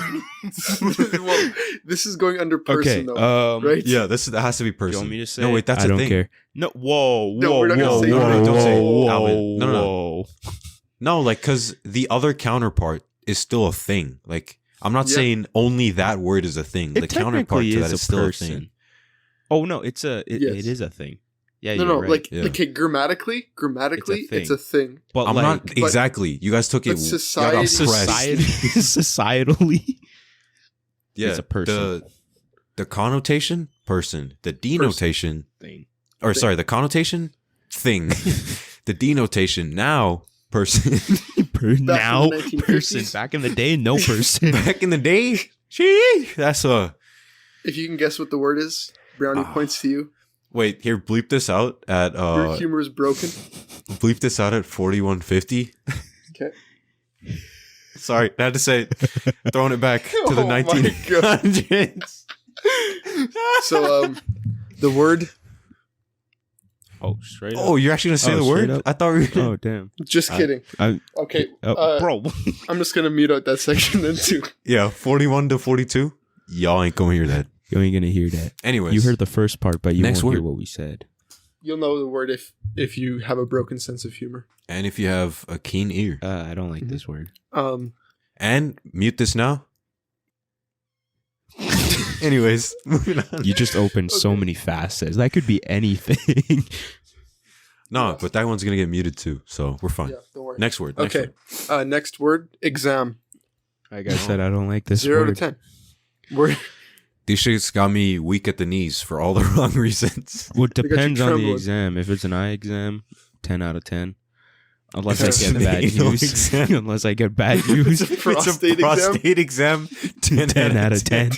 Well, this is going under person Okay, though, right? Yeah, that has to be Do person. you want me to say? No, wait, that's I a don't thing. care. No, whoa, No, whoa, we're not gonna whoa, say whoa, that. Don't say it. whoa, Alvin, no. whoa. No, like, because the other counterpart is still a thing. Like, I'm not Yeah. saying only that word is a thing. It The counterpart technically to that is is a still person. a thing. Oh no, it Yes. is a thing. Yeah, No, you're no, right. like, Yeah. okay, grammatically, it's a thing. but I'm like, not exactly. You guys took it. but y'all got society- pressed. societally, Yeah, it's a person. The connotation, person. The denotation, thing. or Thing. sorry, the connotation, thing. The denotation, now, person. Now, the 1950s. person. Back in the day, no person. Back in the day, gee, that's a... If you can guess what the word is, Brownie points to you. Wait, here, bleep this out at... Your humor is broken. bleep this out at 4150. Okay. Sorry, I had to say it. Throwing it back to the Oh my 1900s. So, the word, Oh, straight up. Oh, you're actually gonna say Oh, the straight word? up? I thought we were gonna... Oh, damn. just kidding. I, Okay, bro. I'm just gonna mute out that section then too. Yeah, 41 to 42. Y'all ain't gonna hear that. You ain't gonna hear that. Anyways, You heard the first part, but you Next won't hear word. what we said. You'll know the word if you have a broken sense of humor. and if you have a keen ear, I don't like Mhm. this word. and mute this now. Anyways, moving on. You just opened so Okay. many facets. That could be anything. No, but that one's gonna get muted too, so we're fine. Yeah, don't worry. Next word. Okay. Next word, exam. Like I said, I don't like this 0 word. to 10. Word. These shits got me weak at the knees for all the wrong reasons. Well, it got you depends on the trembling. exam. If it's an eye exam, 10 out of 10. Unless If it's I get an bad anal news. exam. Unless I get bad It's news. a It's a prostate exam. prostate exam. 10, 10 out of 10.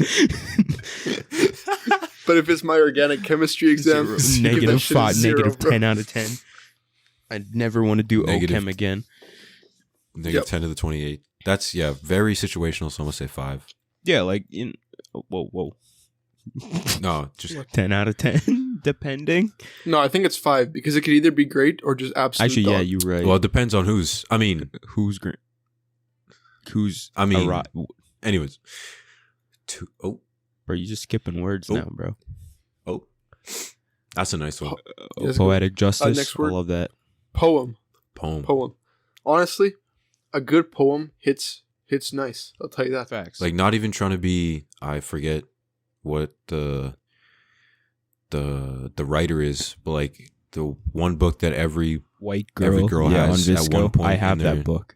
But if it's my organic chemistry exam, Zero. give that Negative shit a 5, zero, negative bro. 10 out of 10. I never want to do Negative. OChem again. Negative Yep. 10 to the 28. That's, yeah, very situational, so I'm gonna say 5. Yeah, like, whoa. No, just 10 out of 10, depending. No, I think it's 5 because it could either be great or just absolute Actually, yeah, dog. you're right. well, it depends on who's. I mean, Who's great? Who's I mean, a anyways. bro, you just skipping words Oh. now, bro. That's a nice one. Yes, go. Poetic justice. next I word. love that. Poem. Poem. Honestly, a good poem hits nice. I'll tell you that. Facts. Like, not even trying to be, I forget what the writer is, but like the one book that every White Girl. every girl yeah, has on at Visco. one point I have in their- that book.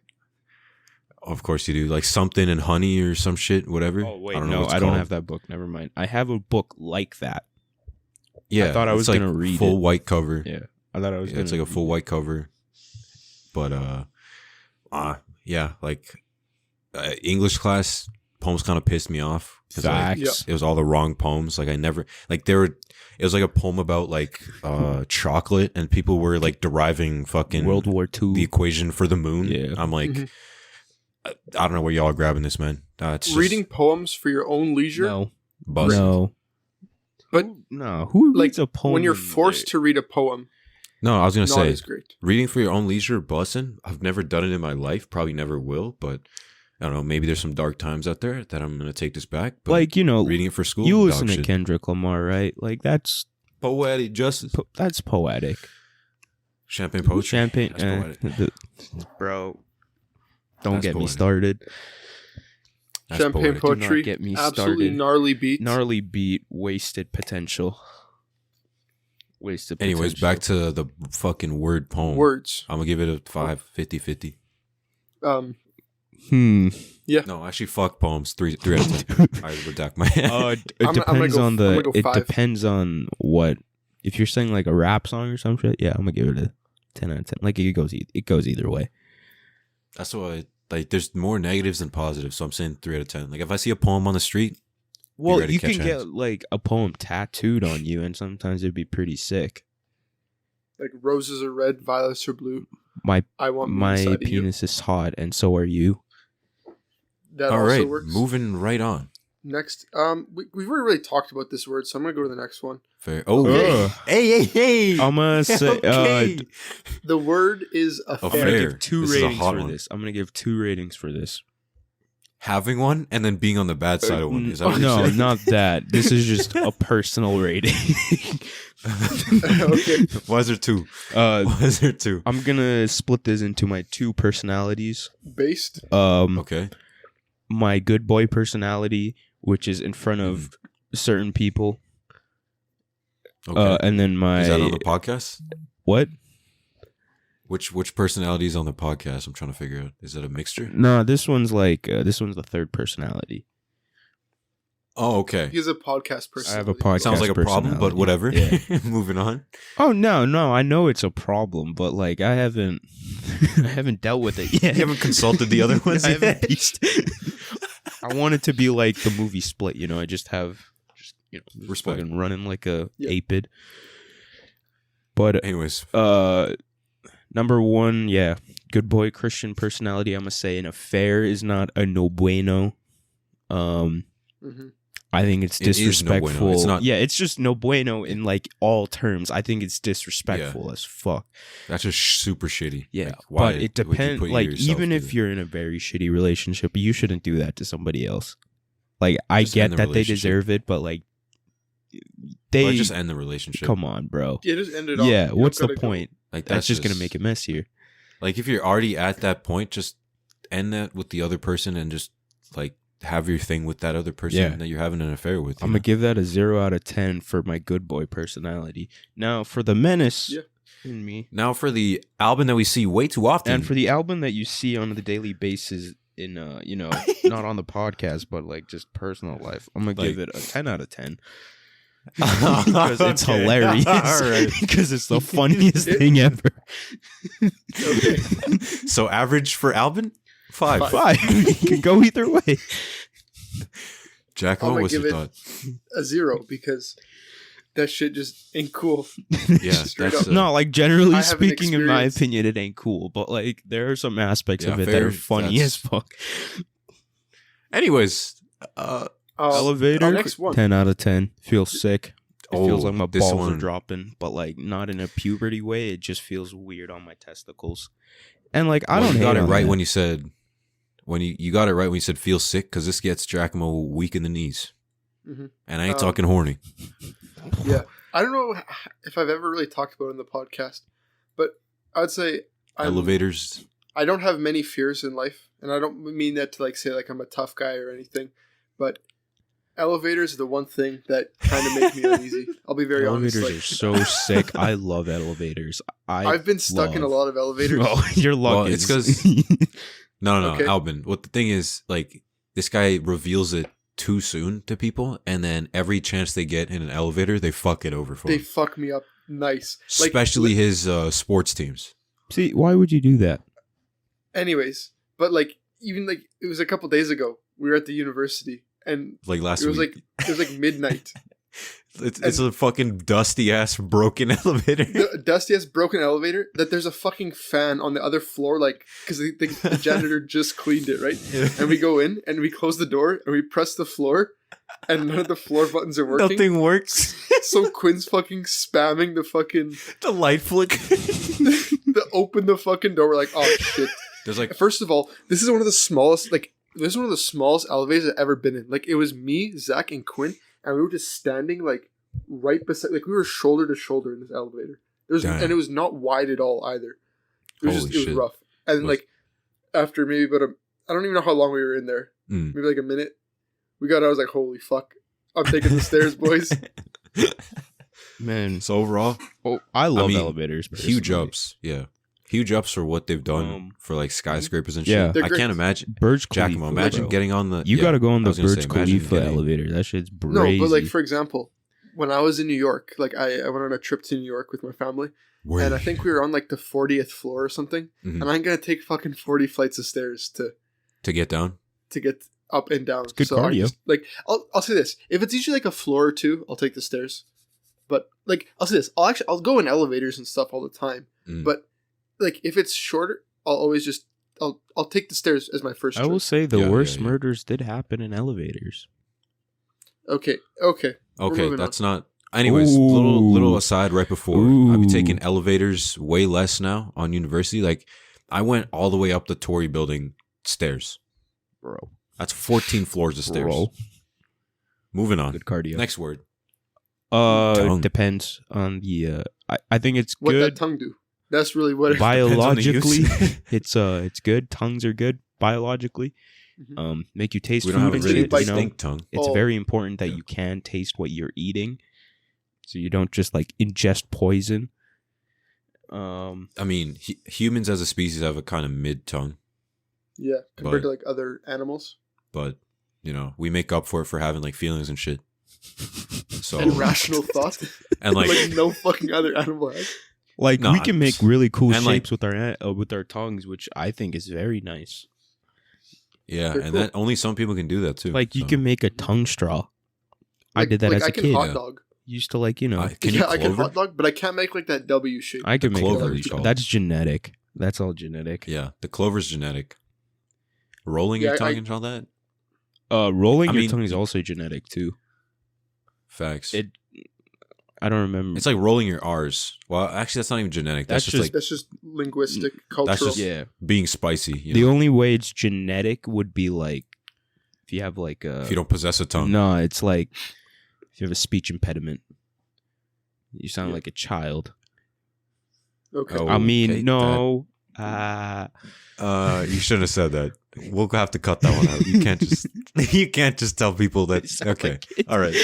of course you do, like something and honey or some shit, whatever. Oh wait, I don't know no, what it's I don't called. have that book. Never mind. I have a book like that. Yeah, I thought I was it's like gonna read full it. white cover. Yeah, I thought I was. Yeah, it's like a full white cover. But yeah, like English class poems kind of pissed me off because like, Facts. it was all the wrong poems. Like I never like there were. It was like a poem about like chocolate, and people were like deriving fucking World War II. the equation for the moon. Yeah. I'm like, Mhm. I don't know where y'all are grabbing this, man. It's just Reading poems for your own leisure. No, buzz. no, But no. Who like reads a poem when you're in forced to read a poem, No, I was gonna not say as great. reading for your own leisure, bussing. I've never done it in my life. Probably never will. But I don't know. Maybe there's some dark times out there that I'm gonna take this back. But like reading it for school, you dog listen to shit. Kendrick Lamar, right? Like that's Poetic justice. that's poetic. Champagne poetry. Champagne, That's poetic. bro. Don't That's get me poetic. started. That's Champagne poetic. Do not poetry. get me Absolutely started. gnarly beat. Gnarly beat, wasted potential. Wasted potential. Anyways, back to the fucking word poem. Words. I'm gonna give it a 50-50. No, actually, fuck poems. 3 out of 10. I redact my. It depends on what. If you're saying like a rap song or some shit, yeah, I'm gonna give it a 10 out of 10. Like it goes either way. That's why, like, there's more negatives than positives. So I'm saying 3 out of 10. Like, if I see a poem on the street, well, ready you to catch can hands. get like a poem tattooed on you, and sometimes it'd be pretty sick. Like roses are red, violets are blue. I want me My inside of you. penis is hot, and so are you. That all also right, works. moving right on. Next, we've already really talked about this word, so I'm gonna go to the next one. Fair. Oh, Ugh. hey! I'm gonna say Okay. The word is Oh, I'm affair. gonna fair. give 2 This is a ratings hot for one. this. I'm gonna give 2 ratings for this. Having one and then being on the bad side of one. Is that what No, you're saying? not that. This is just a personal rating. Okay. Why is there 2? Uh, Why is there 2? I'm gonna split this into my 2 personalities. Based. Okay. My good boy personality, which is in front of certain people, Okay. and then my Is that on the podcast? what? Which personality is on the podcast? I'm trying to figure out. Is it a mixture? No, this one's like this one's the 3rd personality. Oh, okay. He has a podcast I personality. have a podcast. Sounds like a problem, but personality. whatever. Yeah. Moving on. Oh no, I know it's a problem, but like I haven't dealt with it yet. You haven't consulted the other ones I yet? haven't pieced. I want it to be like the movie Split, I just Respect. fucking running like a Yeah. apid. But Anyways, number 1, yeah, good boy Christian personality. I'm gonna say an affair is not a no bueno. I think it's It is no disrespectful. bueno. It's not- Yeah, it's just no bueno in like all terms. I think it's disrespectful as fuck. that's just super shitty. Yeah, Like, why but it would you depends. put Like yourself even through if that? you're in a very shitty relationship, you shouldn't do that to somebody else. Like I Just get end the that they relationship. deserve it, but like Why just end the relationship? come on, bro. Yeah, just end it off. Yeah, You don't what's the gotta go. point? Like That's just gonna make it messier. Like if you're already at that point, just end that with the other person and just like have your thing with that other person Yeah. that you're having an affair with. I'm gonna give that a 0 out of 10 for my good boy personality. Now for the menace Yeah. in me, Now for the album that we see way too often. and for the album that you see on the daily basis in not on the podcast but like just personal life, I'm gonna give it a 10 out of 10 because it's Okay. hilarious. All right. Because it's the funniest thing ever. Okay. So average for Albin? 5. 5. It can go either way. Jack, I'm what gonna was your give it thought? a 0 because that shit just ain't cool. Yeah, Straight that's up. No, like generally I have an speaking, in my experience. opinion, it ain't cool. But like there are some aspects Yeah, of it that fair. are funny That's- as fuck. Anyways, Elevator, our next one. 10 out of 10. Feels sick. It feels Oh, like my this balls are one- dropping, but like not in a puberty way. It just feels weird on my testicles. And like I well, don't you got hate it on right that. when you said you got it right when you said feel sick because this gets Giacomo weak in the knees, Mhm. and I ain't Um, talking horny. Yeah, I don't know if I've ever really talked about it in the podcast, but I'd say Elevators. I don't have many fears in life, and I don't mean that to like say like I'm a tough guy or anything, but elevators are the one thing that kind of make me uneasy. I'll be very Elevators honest. are so sick. I love elevators. I've been stuck in a lot of elevators. Oh, you're lucky. Well, it's 'cause- No, Okay. Albin. What the thing is, like, this guy reveals it too soon to people, and then every chance they get in an elevator, they fuck it over for They him. fuck me up nice. Like, Especially his sports teams. See, why would you do that? anyways, but like even like it was a couple days ago. We were at the university, and Like last it was week. like midnight. It's a fucking dusty ass broken elevator. The dusty ass broken elevator that there's a fucking fan on the other floor, like because the janitor just cleaned it, right? And we go in and we close the door and we press the floor, and none of the floor buttons are working. Nothing works. So Quinn's fucking spamming the fucking Delightful. the open the fucking door. We're like, oh shit. There's like First of all, this is one of the smallest elevators I've ever been in. Like it was me, Zach, and Quinn, and we were just standing like right beside, like we were shoulder to shoulder in this elevator. And it was not wide at all either. It was Holy it was shit. rough. And Was- like after maybe about I don't even know how long we were in there, Mm. maybe like a minute. We got out, I was like, holy fuck. I'm taking the stairs, boys. Man, So overall, I love mean, elevators. huge personally. ups. Yeah. Huge ups for what they've done for like skyscrapers and yeah. shit. They're I great. can't imagine. Burj Giacomo, Khalifa. imagine bro. getting on the. You got to go on I the was gonna Burj say, imagine Khalifa getting- elevator. That shit's No, crazy. but like, for example, when I was in New York, like I went on a trip to New York with my family, and I think we were on like the 40th floor or something, Mhm. and I'm going to take fucking 40 flights of stairs to get down. to get up and down. good so I cardio. just, like, I'll say this. If it's usually like a floor or two, I'll take the stairs. But like, I'll say this. I'll go in elevators and stuff all the time. Mm. But like, if it's shorter, I'll always just I'll take the stairs as my first I will choice. say the Yeah, worst yeah. murders did happen in elevators. Okay. Okay, moving that's not. Anyways, little aside right before. I've been taking Ooh. elevators way less now on university. Like, I went all the way up the Tory building stairs. Bro. That's 14 floors of stairs. Bro. Moving on. Good cardio. Next word. Tongue. Depends on the. I think it's What that good tongue do? That's really what it biologically. use. It's good. Tongues are good biologically. Mhm. Make you taste We food don't have a and really shit. You know, distinct tongue. it's Oh. very important that Yeah. you can taste what you're eating, so you don't just like ingest poison. I mean, humans as a species have a kind of mid tongue, Yeah, compared But- to like other animals but you know, we make up for it for having like feelings and shit. So and rational thought, and like no fucking other animal has. Like Nah, we can make really cool and, like- shapes with our tongues, which I think is very nice. yeah, They're and cool. that only some people can do that too. Like you so. can make a tongue straw. I Like, did that like, as I a can kid. hot Yeah. dog. Used to like Can you I can clover? hot dog, but I can't make like that W shape. I can The make clover it. is called. That's genetic. That's all genetic. Yeah, the clover's genetic. Rolling Yeah, your tongue I- and all that. Rolling I your mean- tongue is also genetic too. Facts. I don't remember. It's like rolling your R's. Well, actually, that's not even genetic. That's, That's just like That's just linguistic, cultural. just- yeah. being spicy. You The know? only way it's genetic would be like if you have like a. If you don't possess a tongue. No, it's like if you have a speech impediment. You sound Yeah. like a child. Okay. Oh. I mean, okay, no. You shouldn't have said that. We'll have to cut that one out. You can't just you can't just tell people that. Okay, all right.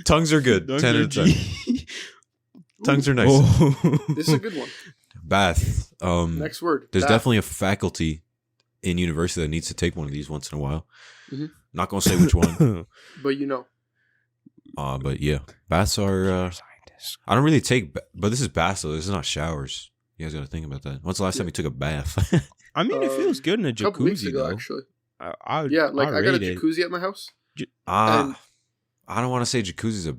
Tongues are good. 10 out of 10. Tongues are nice. Oh. This is a good one. Bath. Next word. There's Bath. definitely a faculty in university that needs to take one of these once in a while. Mhm. Not gonna say which one. But you know, But yeah, baths are. I don't really take, but this is baths though. This is not showers. You guys got to think about that. When's the last time you took a bath? I mean, it feels good in a a couple weeks jacuzzi ago, though. actually. Yeah, Like I got a jacuzzi at my house. And- I don't want to say jacuzzi's a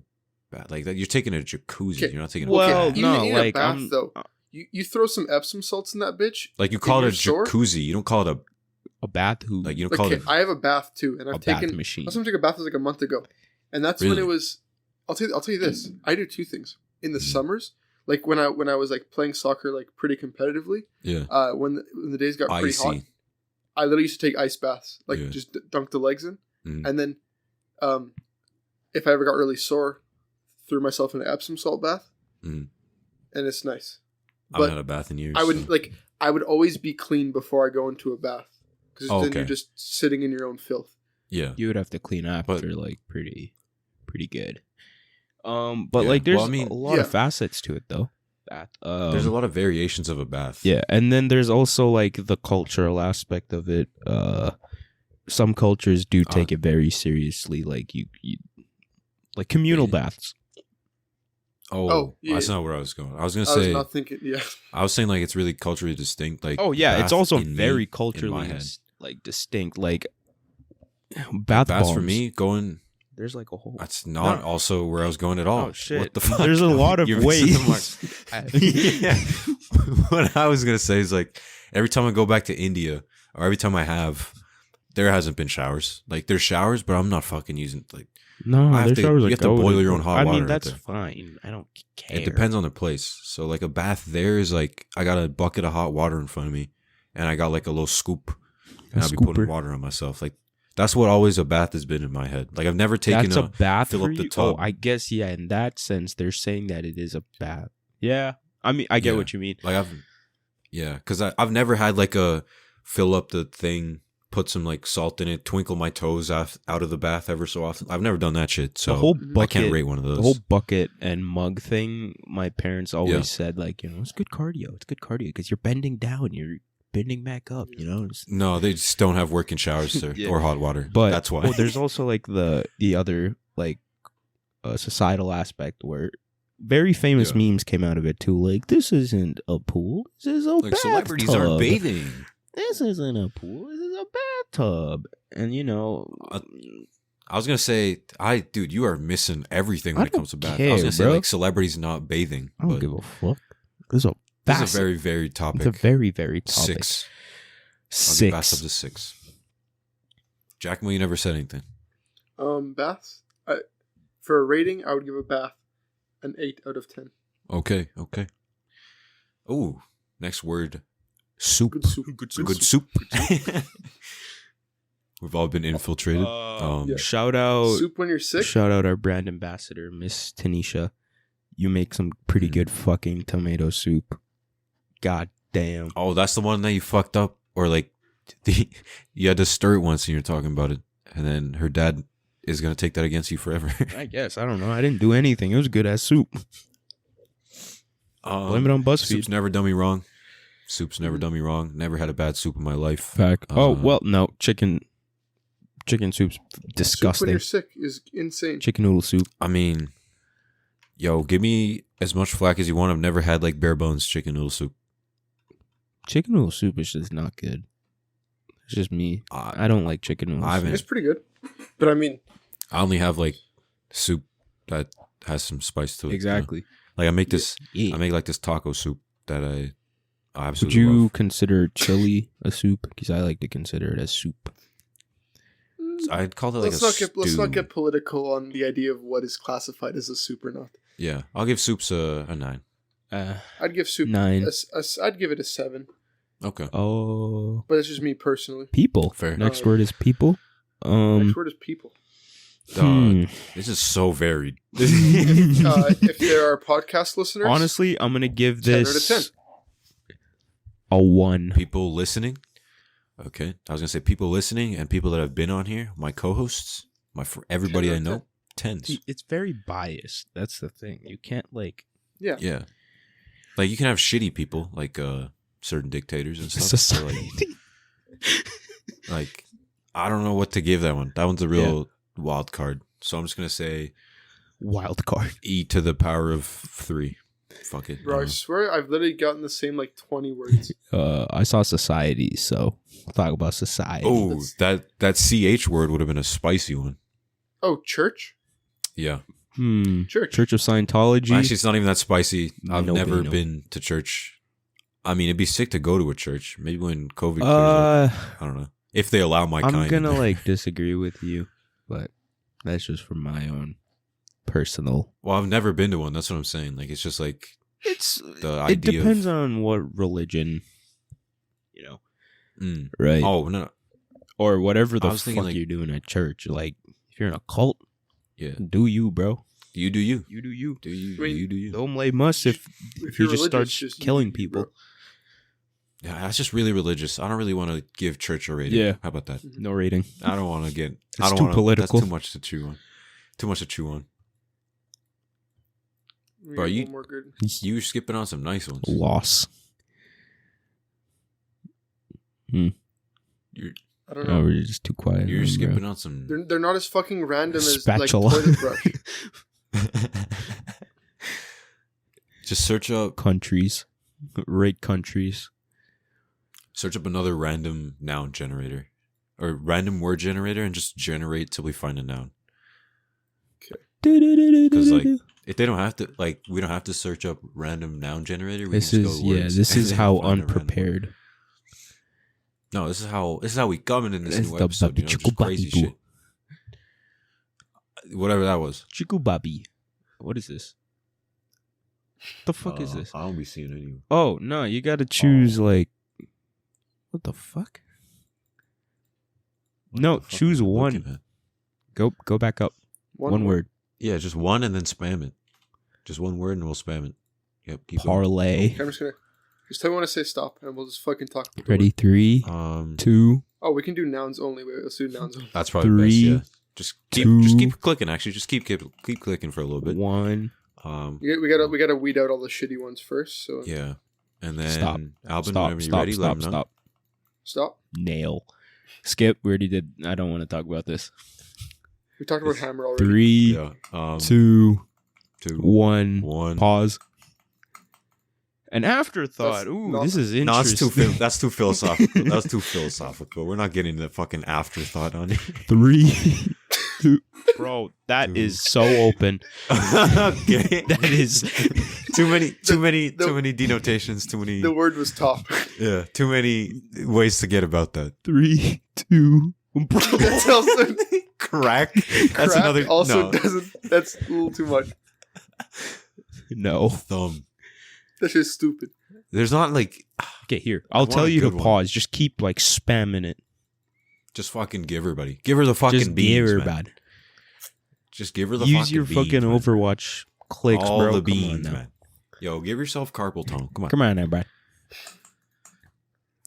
bath like that. You're taking a jacuzzi. Okay. You're not taking Well, a bath. even no, in like a bath I'm though, you throw some Epsom salts in that bitch. Like you call it a you're sore? jacuzzi. You don't call it a bath who like you don't Like, call okay, it. I have a bath too, and a I've bath taken. machine. Last time I took a bath was like a month ago, and that's when Really? it was. I'll tell you this. I do two things in the Mhm. summers. Like when I was like playing soccer like pretty competitively. Yeah, When the days got pretty hot, icy. I literally used to take ice baths, like Yeah. just dunk the legs in, Mhm. and then, if I ever got really sore, threw myself in an Epsom salt bath, Mhm. and it's nice. I haven't But had a bath in years. I would so- like I would always be clean before I go into a bath because Oh, then okay. you're just sitting in your own filth. Yeah, You would have to clean after, But- like pretty good. But Yeah. like, there's Well, I mean- a lot Yeah. of facets to it, though. Bath. there's a lot of variations of a bath. Yeah, and then there's also like the cultural aspect of it. Some cultures do take it very seriously, like you like communal Yeah. baths. Oh, yeah. that's not where I was going. I was gonna I was say. not thinking. Yeah, I was saying like it's really culturally distinct. Like Oh yeah, it's bath also in me- very in my culturally head. like distinct. Like bath Baths bombs. for me going. There's like a whole. That's not No. also where I was going at all. Oh shit! What the fuck? There's a lot of You're missing the ways. mark. Yeah. What I was gonna say is like every time I go back to India or every time I have, there hasn't been showers. Like there's showers, but I'm not fucking using like. No, I have their to- showers you are have to boil goated. your own hot I water mean, out that's there. fine. I don't care. It depends on the place. So like a bath there is like I got a bucket of hot water in front of me, and I got like a little scoop, and A I'll be putting scooper. water on myself. Like that's what always a bath has been in my head. Like I've never taken That's a bath fill for up the you? tub. Oh, I guess yeah. In that sense, they're saying that it is a bath. Yeah, I mean, I get Yeah. what you mean. Like because I've never had like a fill up the thing, put some like salt in it, twinkle my toes out of the bath ever so often. I've never done that shit, so The whole I bucket, can't rate one of those. The whole bucket and mug thing, my parents always Yeah. said, like, it's good cardio. It's good cardio because you're bending down, you're bending back up, It's- No, they just don't have working showers there Yeah. or hot water. But That's why. well, there's also like the other like societal aspect where very famous Yeah. memes came out of it too. Like, this isn't a pool. This is a like celebrities aren't bathtub. bathing. This isn't a pool. This is a bathtub. And I was gonna say, dude, you are missing everything when I it comes to don't bath. I was care, gonna say bro. like celebrities not bathing. I don't but give a fuck. This is a this vast, is a very, very topic. It's a very, very topic. 6. I'll give baths up 6. to 6. Giacomo, you never said anything. Baths. For a rating, I would give a bath an 8 out of 10. Okay. Oh, next word. Soup. Good soup. Good soup. We've all been infiltrated. Yeah. Shout out. Soup when you're sick. Shout out our brand ambassador, Miss Tanisha. You make some pretty good fucking tomato soup. God damn. Oh, that's the one that you fucked up, or like you had to stir it once and you're talking about it, and then her dad is gonna take that against you forever. I guess. I don't know. I didn't do anything. It was good as soup. Blame it on BuzzFeed. Soup's never done me wrong. Soup's never done me wrong. Never had a bad soup in my life. Fact. No. Chicken soup's Soup when disgusting. you're sick is insane. Chicken noodle soup. I mean, yo, give me as much flack as you want. I've never had like bare bones chicken noodle soup. Chicken noodle soup is just not good. It's just me. I don't like chicken noodle I soup. haven't- It's pretty good. But I mean, I only have like soup that has some spice to it. Exactly. Like I make this. Yeah. I make like this taco soup that I Would absolutely you love. consider chili a soup? Because I like to consider it as soup. I'd call it like let's a not stew. get political on the idea of what is classified as a soup or not. Yeah, I'll give soups a 9. I'd give soup 9. I'd give it a 7. Okay. Oh, But it's just me personally. people. Fair. Next word is people. Next word is people. This is so varied. If there are podcast listeners, Honestly, I'm gonna give 10 out of this 10. a 1. People listening. Okay, I was gonna say people listening and people that have been on here, my co-hosts, everybody 10 I out of know, 10s. See, it's very biased. That's the thing. You can't like Yeah. Yeah, like you can have shitty people, like certain dictators and stuff. so, society. like, I don't know what to give that one. That one's a real wild card. So I'm just gonna say Wild card. e to the power of 3. Fuck it. Bro, I swear I've literally gotten the same like 20 words. I saw society, so we'll talk about society. Oh, that ch word would have been a spicy one. Oh, church? Yeah. Church. Church of Scientology. Actually, it's not even that spicy. I've No never bueno. been to church. I mean, it'd be sick to go to a church. Maybe when COVID clears up. I don't know. If they allow my kind. I'm in gonna there. like disagree with you, but that's just from my own personal. Well, I've never been to one. That's what I'm saying. Like, it's just like It's the it idea. depends on what religion, Mm. right? Oh no. Or whatever I the was thinking, fuck like- you're doing at church. Like if you're in a cult, Yeah. do you, bro? You do you. You do you. Do you? I mean, you do you. Don't blame us if If he you're just religious, starts just you killing do you, people. bro. Yeah, that's just really religious. I don't really want to give church a rating. Yeah. How about that? No rating. I don't want to get. It's I don't too wanna, political. That's too much to chew on. Too much to chew on. We Bro, got you- one more good. You were skipping on some nice ones. Loss. You're I don't Oh, know. we're just too quiet. you're bro. skipping on some. They're not as fucking random as like Spatula. toilet brush. Just search up countries. Rate countries. Search up another random noun generator or random word generator and just generate till we find a noun. Because like if they don't have to, like we don't have to search up random noun generator. We This can just is go to words this and is then how find a random word. unprepared. No, this is how we coming in this It's new the episode. You know, just crazy babichuku shit. Whatever that was. Chikubabi. What is this? What the fuck is this? I don't be seeing any. Oh no, you gotta choose like. What the fuck? No, What the fuck choose am I one. looking at? Go back up. One word. Yeah, just one and then spam it. Just one word and we'll spam it. Yep. Keep going. Parlay. Okay, I'm just gonna Just tell me when I say stop, and we'll just fucking talk. About Ready? 3, 2. Oh, we can do nouns only. Wait, let's do nouns only. That's probably 3, best, yeah. Just two, keep clicking, actually. Just keep clicking for a little bit. 1. We gotta weed out all the shitty ones first. So Yeah. And then, Stop. Alvin, Stop. whenever you're ready, let him know. Stop. Nail. Skip. We already did. I don't want to talk about this. We talked about hammer already. 3, Yeah. 2, 1. 1. Pause. An afterthought. This is No, interesting. that's too philosophical. That's too philosophical. We're not getting the fucking afterthought on it. 3, 2. Bro, that is so open. Okay. That is too many denotations. Too many. The word was top. Yeah. Too many ways to get about that. 3, 2. Bro. That's also Crack. That's crap another. Also No. doesn't. That's a little too much. No. Thumb. That's just stupid. There's not like. Okay, here. I'll want tell a you to good one. pause. Just keep like spamming it. Just fucking give her, buddy. Give her the fucking Just beans, give her man. bad. Just give her the Use fucking your beans, fucking man. Overwatch clicks, All bro. the Come on beans, now. man. Yo, give yourself carpal tunnel. Come on. Come on now, Brad.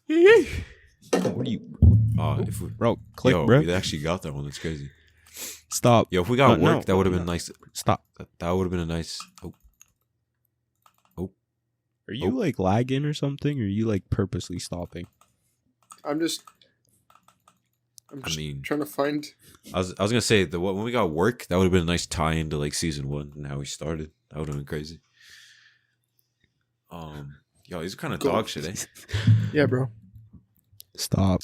What are you, If we, bro? Click, yo, bro. we actually got that one. That's crazy. Stop. Yo, if we got No, work, that would have been nice. Stop. That would have been a nice. Are you like lagging or something? Or are you like purposely stopping? I'm just trying to find. I was gonna say when we got work, that would have been a nice tie into like season 1 and how we started. That would have been crazy. Yo, these are kind of dog shit, eh? Yeah, bro. Stop.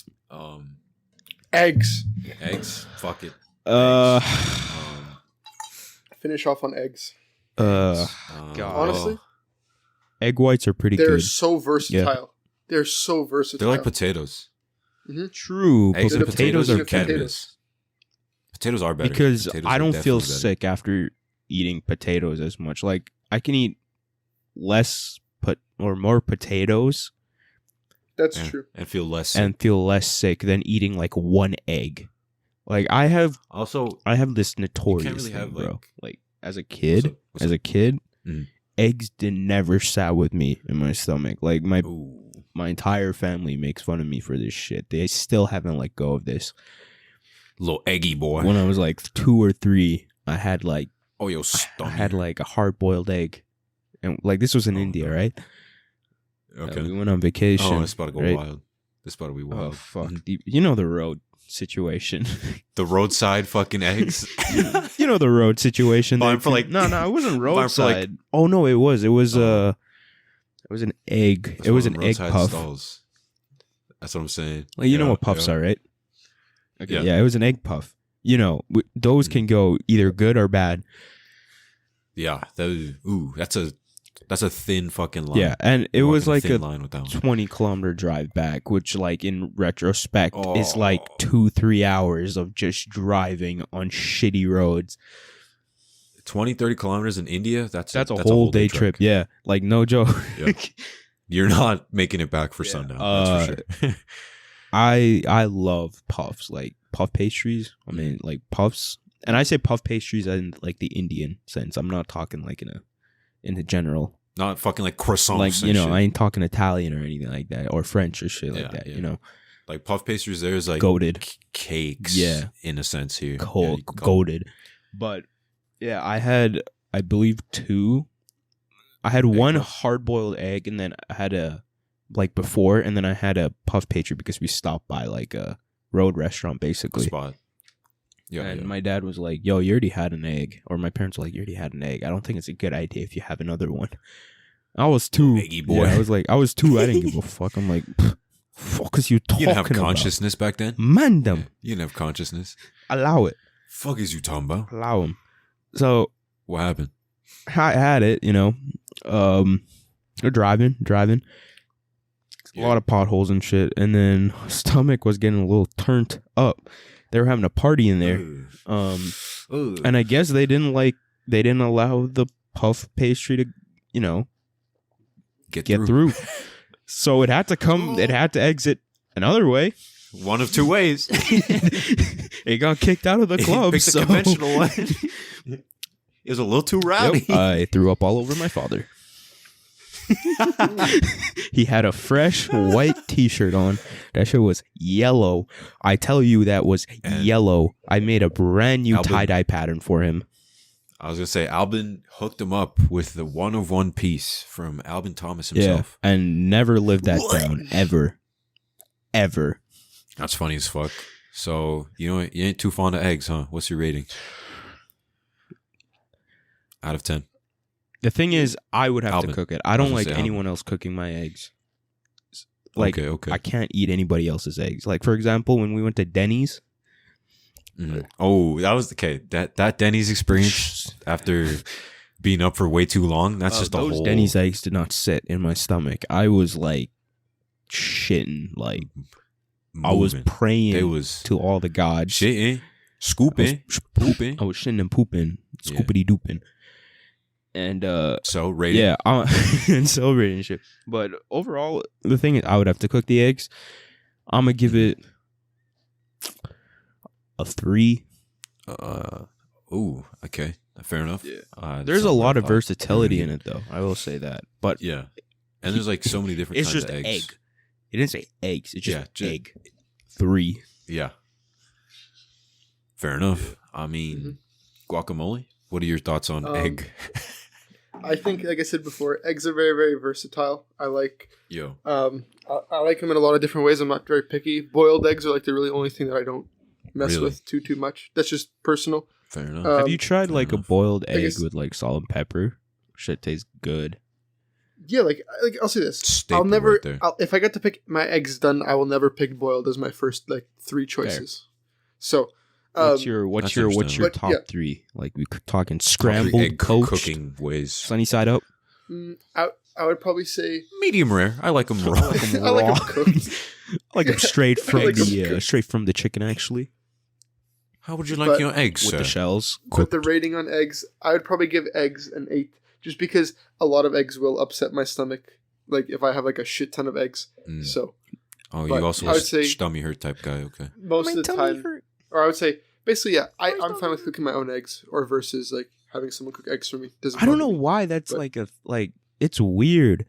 Eggs. Eggs. Fuck it. Finish off on eggs. God. Honestly, Egg whites are pretty they're good. so versatile. They're so versatile. They're like potatoes. True, Eggs but and potatoes you are can't can't better. miss. Potatoes are better. Because Potatoes I are don't feel definitely better. sick after eating potatoes as much. Like I can eat less or more potatoes That's Yeah, true. and feel less sick. and feel less sick than eating like one egg. Like I have Also, this notorious really thing, have, bro. Like as a kid, what's up? Mhm. eggs never sat with me in my stomach. Like my Ooh. entire family makes fun of me for this shit. They still haven't let go of this. Little eggy boy. When I was like 2 or 3, I had like Oh, yo, I stomach. had like a hard boiled egg, and like this was in Oh, India, no. right? Okay. We went on vacation. Oh, it's about to go right? wild. This about to be wild. Oh fuck! Mhm. You know the road situation. The roadside fucking eggs. You know the road situation. Buying They for, like- no, it wasn't buying for, like- roadside. Oh no, it was Oh. it was an egg. That's It was one an of them egg roadside puff. stalls. That's what I'm saying. Like you know Yeah, what puffs yeah. are, right? Okay, Yeah. yeah, it was an egg puff. You know, those Mm. can go either good or bad. Yeah. That's a thin fucking line. Yeah, and it was Walking like thin a line with that one. 20-kilometer drive back, which like in retrospect is like Oh. 2-3 hours of just driving on shitty roads. 20, 30 kilometers in India. That's a whole day trip. Yeah, like no joke. Yeah. You're not making it back for Yeah. sundown. That's for sure. I love puffs, like puff pastries. I mean, like puffs, and I say puff pastries in like the Indian sense. I'm not talking like in the general. Not fucking like croissants. Like and you know, shit. I ain't talking Italian or anything like that, or French or shit like Yeah, that. yeah. You know, like puff pastries. There's like goated, cakes. Yeah. in a sense here. cold, Yeah, you can call it. goated. But yeah, I had, I believe 2. I had Egg one puffs? hard boiled egg, and then I had and then I had a puff pastry because we stopped by like a road restaurant The basically. spot. Yeah, And yeah. my dad was like, "Yo, you already had an egg," or my parents were like, "You already had an egg. I don't think it's a good idea if you have another one." I was 2. Eggy boy. Yeah, I was 2. I didn't give a fuck. I'm like, fuck is you talking You didn't have about? consciousness back then. Man, them. You didn't have consciousness. Allow it. Fuck is you talking about? Allow him. So What happened? I had it, you know. Driving. A lot of potholes and shit, and then stomach was getting a little turned up. They were having a party in there. Ugh. And I guess they didn't allow the puff pastry to, you know, get through. So it had to exit another way. One of 2 ways. It got kicked out of the club. Pick the So conventional one. It was a little too rowdy. Yep, I threw up all over my father. He had a fresh white t-shirt on. That shit was yellow. I tell you, that was yellow. I made a brand new tie-dye pattern for him. I was going to say, Albin hooked him up with the one of one piece from Albin Thomas himself. Yeah, and never lived that down. Ever. That's funny as fuck. So, you ain't too fond of eggs, huh? What's your rating? Out of 10. The thing is, I would have Albin. to cook it. I don't like Albin. anyone else cooking my eggs. Like, okay. I can't eat anybody else's eggs. Like, for example, when we went to Denny's. Oh, that was that Denny's experience after being up for way too long. That's just those whole Denny's eggs did not sit in my stomach. I was like shitting, like moving. I was praying It was to all the gods. shitting, scooping, pooping. I was shitting and pooping, scoopity dooping, and So rating. yeah, and celebrating and shit. But overall, the thing is, I would have to cook the eggs. I'm gonna give it a 3. Okay, fair enough. Yeah. There's a lot of versatility in it, though. I will say that. But Yeah, and there's like so many different it's kinds just of eggs. egg. It didn't say eggs. It's just Yeah, egg. 3. Yeah, fair enough. I mean, guacamole. What are your thoughts on egg? I think, like I said before, eggs are very, very versatile. I like Yo, I like them in a lot of different ways. I'm not very picky. Boiled eggs are like the really only thing that I don't mess Really? with too much. That's just personal. fair enough. Have you tried fair like a enough. boiled I egg guess- with like salt and pepper? Shit tastes good. Yeah, like I'll say this. Staple I'll never. right there. If I get to pick my eggs done, I will never pick boiled as my first like 3 choices. So, What's your that's top understandable. But, yeah. 3? Like we talking Top scrambled, egg poached, cooking ways. sunny side up. I would probably say Medium rare. I like them raw. I like them cooked. I like them straight from like 'em the cooked. straight from the chicken, actually, How would you like But- your eggs, with sir? the shells. But the rating on eggs, I would probably give eggs an 8, just because a lot of eggs will upset my stomach. Like if I have like a shit ton of eggs. Mm. So Oh, but you also I a would say- stomach hurt type guy. Okay. most of the time, or I would say basically, yeah, I'm fine with cooking my own eggs, or versus like having someone cook eggs for me. Doesn't I don't bother know me. why that's but- like it's weird.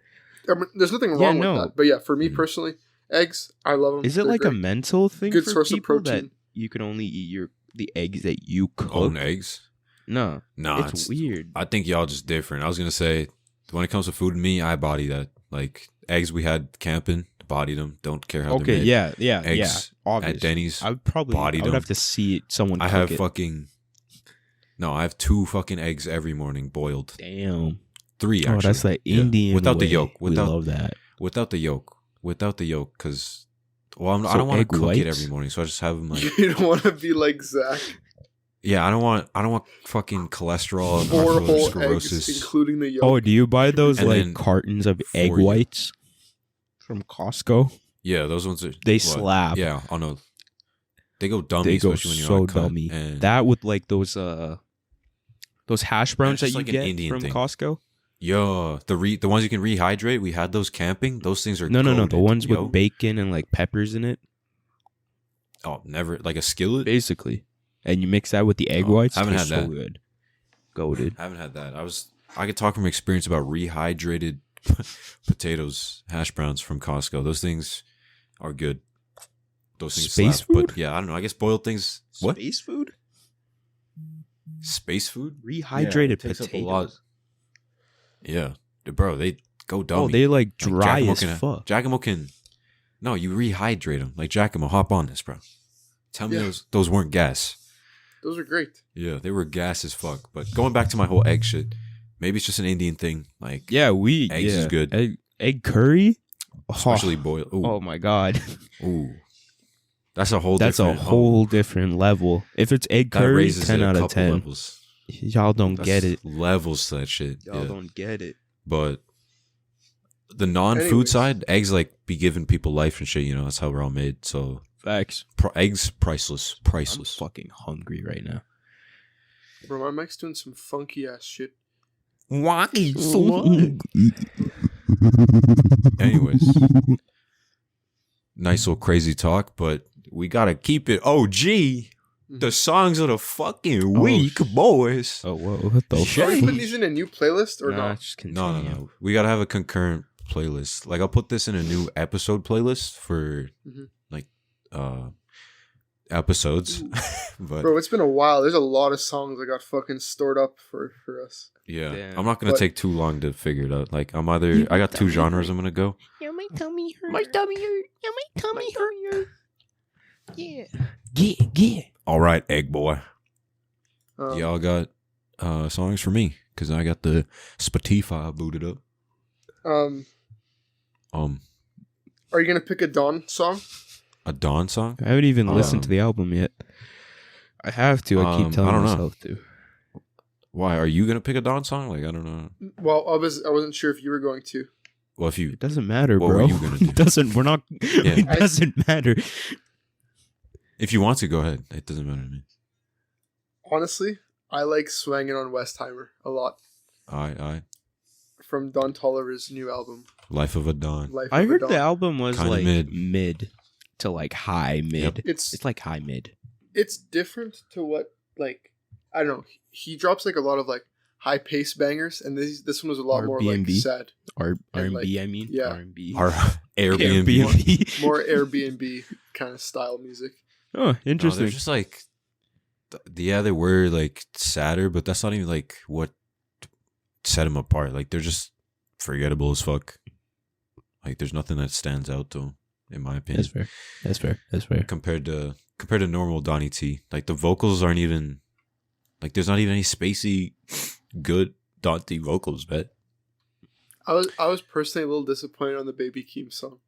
I mean, there's nothing Yeah, wrong no. with that. But yeah, for me Mhm. personally, eggs, I love them. Is it like a mental thing Good for source of people that protein. you can only eat the eggs that you cook? Own eggs? No, Nah, it's weird. I think y'all just different. I was gonna say, when it comes to food and me, I body that. Like eggs, we had camping, bodied them. Don't care how Okay, they're made. yeah, Eggs obvious. at Denny's. I would probably bodied I would them. have to see someone I cook have it. fucking. No, I have 2 fucking eggs every morning boiled. Damn. 3 actually. Oh, that's like Yeah. Indian without the way. yolk. We love that. Without the yolk. Because, well, I So don't want to egg cook it whites? every morning, so I just have them like. You don't want to be like Zach. Yeah, I don't want fucking cholesterol and 4 whole eggs, atherosclerosis. including the yolk. Oh, do you buy those And like then cartons of egg for you. whites from Costco? Yeah, those ones are They what? slap. Yeah, I know. They go dummy, They go especially when you're so not cut. dummy. And That with like those hash browns that just you like an get Indian from thing. Costco. yo, the ones you can rehydrate. We had those camping. Those things are No, the goated, ones yo. with bacon and like peppers in it, Oh, never like a skillet. basically. And you mix that with the egg Oh, whites. haven't tastes had so that. good. Goated. Haven't had that. I could talk from experience about rehydrated potatoes, hash browns from Costco. Those things are good. Those things Space slap. food? But yeah, I don't know. I guess boiled things. What? Space food? Space food? Rehydrated takes up a potatoes. lot. Yeah, bro, they go dummy. Oh, they like Like, dry Giacomo as can- fuck. Giacomo can. No, you rehydrate them. Like Giacomo, hop on this, bro. Tell me Yeah. those weren't gas. Those are great. Yeah, they were gas as fuck. But going back to my whole egg shit, maybe it's just an Indian thing. Like, Yeah, Eggs is good. Egg curry? especially boiled. Ooh, Oh my god. ooh, that's a whole. That's a different, whole different level. If it's egg that curry, raises 10 it a out of couple 10. levels. Y'all don't That's get it. Levels to that shit. Y'all yeah. don't get it. But the non-food Anyways. side, eggs like be giving people life and shit. You know, that's how we're all made. So Facts. eggs, priceless, I'm priceless. fucking hungry right now. Bro, my mic's doing some funky ass shit. Why? Anyways, nice little crazy talk, but we gotta keep it OG. The songs of the fucking week, boys. Oh, whoa. What the Shit. Are you fuck? putting these in a new playlist or Nah, not? just continue. No. We gotta have a concurrent playlist. Like I'll put this in a new episode playlist for like episodes. But Bro, it's been a while. There's a lot of songs that got fucking stored up for us. yeah, Damn. I'm not gonna But- take too long to figure it out. Like I got two genres I'm gonna go. Yeah, my tummy hurt. My tummy hurt. Yeah, my tummy hurt. Yeah. Yeah. All right, egg boy. Um, Y'all got songs for me because I got the Spotify booted up. Are you gonna pick a Dawn song? A Dawn song? I haven't even listened Um, to the album yet. I have to. I keep telling I don't know. myself to. Why are you gonna pick a Dawn song? Like I don't know. Well, I wasn't sure if you were going to. Well, if you It doesn't matter, What bro. were you gonna do? It doesn't. We're not. It I- doesn't matter. if you want to, go ahead. It doesn't matter to me. Honestly, I like "Swangin' on Westheimer" a lot I from Don Toliver's new album. Life of a Dawn. Life I of a heard Dawn. the album was Kinda like mid. mid to like high mid. Yep. It's It's like high mid. it's different to what, like, I don't know. He drops like a lot of like high pace bangers, and this one was a lot more like Airbnb? sad, R And, and B. I mean, yeah. R&B. Our Airbnb. Airbnb. more Airbnb kind of style music. Oh, No, they're interesting. just like, yeah, they were like sadder, but that's not even like what set them apart. Like they're just forgettable as fuck. Like there's nothing that stands out to them, in my opinion. That's fair. That's fair. That's fair. Compared to normal Donnie T. Like the vocals aren't even like there's not even any spacey good Donnie T vocals, bet. I was personally a little disappointed on the Baby Keem song.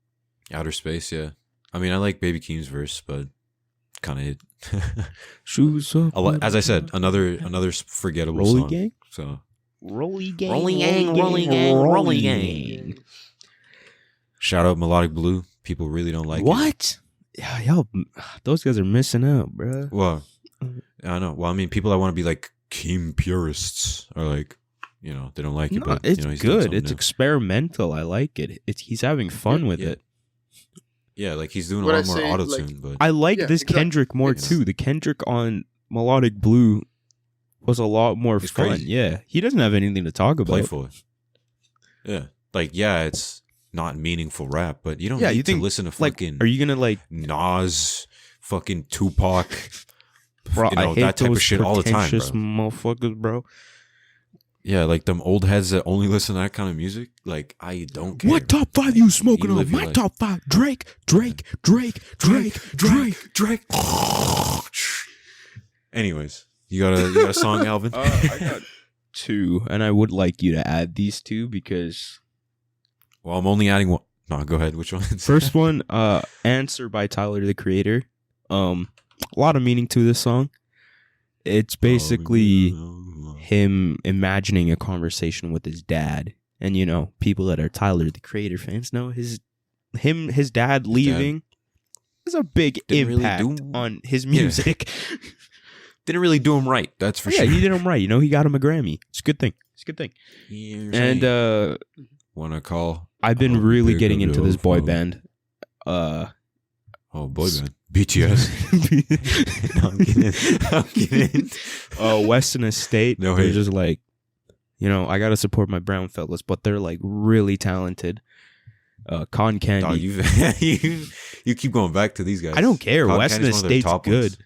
Outer Space, yeah. I mean I like Baby Keem's verse, but kinda it. Shoes up. As I said, another forgettable Rolly song. Gang? So Rolly gang. Rolly gang, rolly gang, rolly gang. shout out Melodic Blue. People really don't like it. What? Yeah, y'all, those guys are missing out, bro. Well, I know. Well, I mean, people that want to be like Keem purists are like, they don't like it. No, But it's he's done good. something It's new. experimental. I like it. He's having fun with yeah. it. Yeah, like he's doing a What lot I more say, auto like- tune, but I like Yeah, this exactly. Kendrick more Yeah. too. The Kendrick on Melodic Blue was a lot more It's fun. crazy. Yeah, he doesn't have anything to talk about. playful. Yeah, like it's not meaningful rap, but you don't Yeah, need you to think, listen to Like, fucking are you gonna like? Nas, fucking Tupac, Bro, I hate that type those of shit all the time, pretentious bro. motherfuckers, bro. Yeah, like them old heads that only listen to that kind of music. Like I don't care. What top 5 you smoking You on? live your My life. top 5: Drake. Anyways, you got a song, Alvin? I got 2, and I would like you to add these 2 because Well, I'm only adding one. No, go ahead. Which one? first one, "Answer" by Tyler the Creator. A lot of meaning to this song. It's basically him imagining a conversation with his dad, and people that are Tyler the Creator fans know his dad leaving is a big Didn't really impact do- on his music. didn't really do him right. That's for Yeah, sure. he did him right. He got him a Grammy. It's a good thing. And wanna call? I've been I'll really pick getting up into your this boy phone. band. Oh, boy band. BTS. No, I'm kidding. Western Estate. No they're hate. just like, I gotta support my brown fellas, but they're like really talented. Con Candy. Dog, you keep going back to these guys. I don't care. Cotton Western Candy's one of their Estate's top good. ones.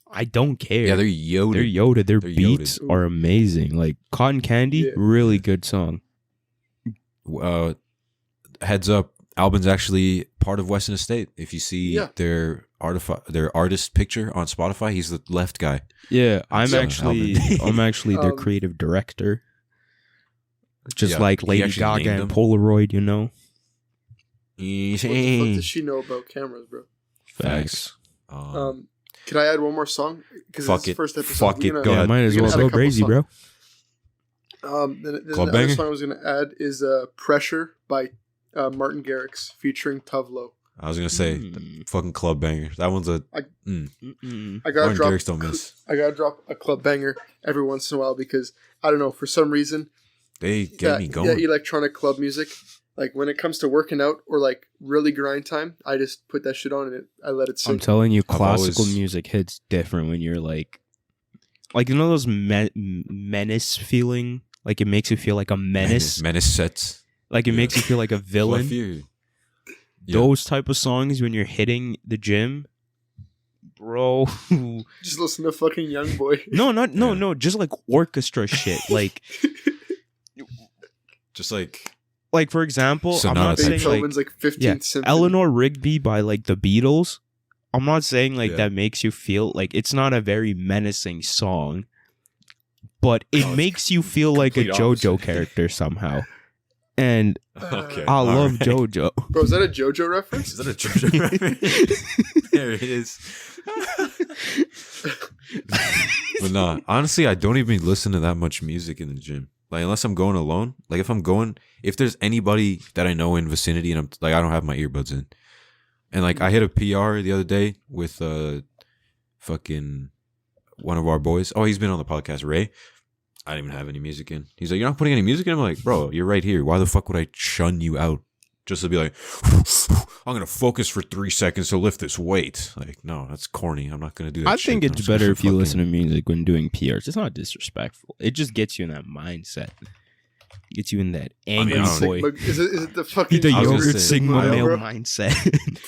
I don't care. Yeah, they're Yoda. They're Yoda. Their They're beats Yoda. are amazing. Like Cotton Candy, Yeah. really good song. Heads up, Albin's actually part of Western Estate. If you see Yeah. their artist picture on Spotify, he's the left guy. Yeah, I'm That's actually Alvin. I'm actually their Um, creative director. Just Yeah, like he Lady actually Gaga named and them. Polaroid, What the fuck does she know about cameras, bro? Facts. Can I add one more song? Because Fuck it's the it. first episode. Fuck We're it. gonna- Go Yeah, ahead. might as We're well gonna add go a couple crazy, songs. bro. Then Club the banger? other song I was gonna add is "Pressure" by Martin Garrix featuring Tuvlo. I was gonna say Mm. fucking club banger. That one's a Mm-mm. I gotta Martin drop. Garrix don't miss. I gotta drop a club banger every once in a while because I don't know, for some reason They get me going. that electronic club music Like when it comes to working out or like really grind time, I just put that shit on and I let it I'm sink. telling you, I've classical always- music hits different when you're like you know those menace feeling. Like it makes you feel like a menace. Menace sets. Like it Yeah. makes you feel like a Well, villain. if you- Yeah. Those type of songs when you're hitting the gym, bro. Just listen to fucking Young Boy. No, just like orchestra shit. Like Just like for example, I'm Sonata not type saying shit. like Beethoven's like 15th yeah, symphony. Eleanor Rigby by like the Beatles. I'm not saying like Yeah. that makes you feel like it's not a very menacing song, but it Oh, it's makes you feel like a complete JoJo opposite. character somehow. And okay. I love alright. JoJo. Bro, is that a JoJo reference? Is that a JoJo reference? There it is. But nah, honestly, I don't even listen to that much music in the gym. Like unless I'm going alone. Like if there's anybody that I know in vicinity and I'm like I don't have my earbuds in. And like I hit a PR the other day with fucking one of our boys. Oh, he's been on the podcast, Ray. I didn't even have any music in. He's like, "You're not putting any music in?" I'm like, "Bro, you're right here. Why the fuck would I shun you out just to be like, I'm gonna focus for 3 seconds to lift this weight?" Like, no, that's corny. I'm not gonna do that. I shit. think I'm it's just gonna better if you fucking- listen to music when doing PRs. It's not disrespectful. It just gets you in that mindset. Gets you in that angry I don't know. boy. Sigma, is it the fucking The I was gonna yogurt say, Sigma mile, male bro? mindset.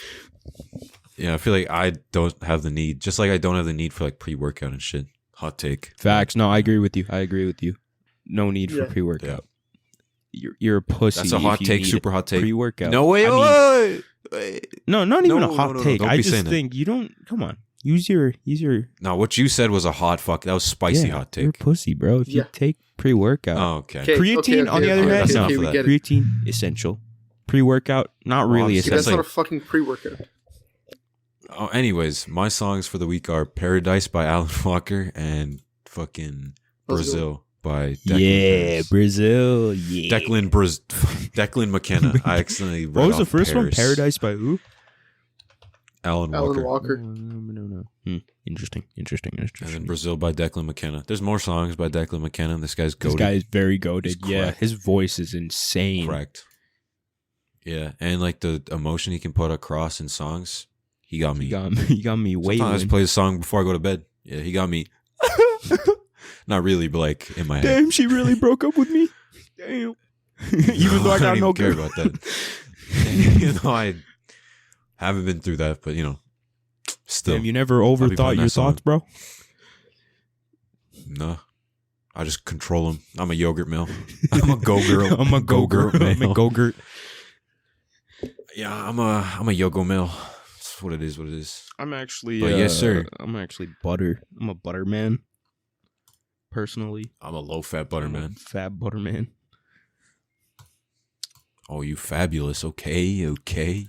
Yeah, I feel like I don't have the need. Just like I don't have the need for like pre-workout and shit. Hot take. Facts. No, I agree with you. No need for Yeah. pre-workout. You're a pussy. That's a if hot you take. need Super hot take. pre-workout. No, wait, I mean, wait. no, not even No, a hot no, no, take. don't I be just saying that. think you don't. Come on, use your. No, what you said was a hot fuck. That was spicy hot You're a take. pussy, bro. If you Yeah. take pre-workout, Oh, okay. Okay, creatine on the other hand, that's no. enough of we that. get it. Creatine essential. Pre-workout, not really obviously, See, that's essential. not a fucking pre-workout. Oh, anyways, my songs for the week are "Paradise" by Alan Walker and fucking Let's go. "Brazil" by Declan Yeah, Paris. Brazil. Yeah. Declan McKenna. I accidentally read What was the off first one? Paris. Paradise by who? Alan Alan Walker. Walker. No. Interesting. And then "Brazil" by Declan McKenna. There's more songs by Declan McKenna. This guy's This goated. guy is very goated. He's Yeah, cracked. his voice is insane. Correct. Yeah, and like the emotion he can put across in songs, he got me. He got me Sometimes I wailing. just play the song before I go to bed. Yeah, he got me. Not really, but like in my head. Damn, she really broke up with me. Damn. Even though I got don't no even care girl. about that. Even though I haven't been through that, but still, Damn, you never playing overthought that your song. thoughts, bro. no. I just control him. I'm a yogurt mill. I'm a go girl. I'm a go-gurt. I'm a male. go-gurt. Yeah, I'm a yogo mill. That's what it is. What it is. I'm actually, But yes, sir. I'm actually butter. I'm a butter man. Personally, I'm a low fat butter I'm a man. fat butter man. Oh, you fabulous. Okay.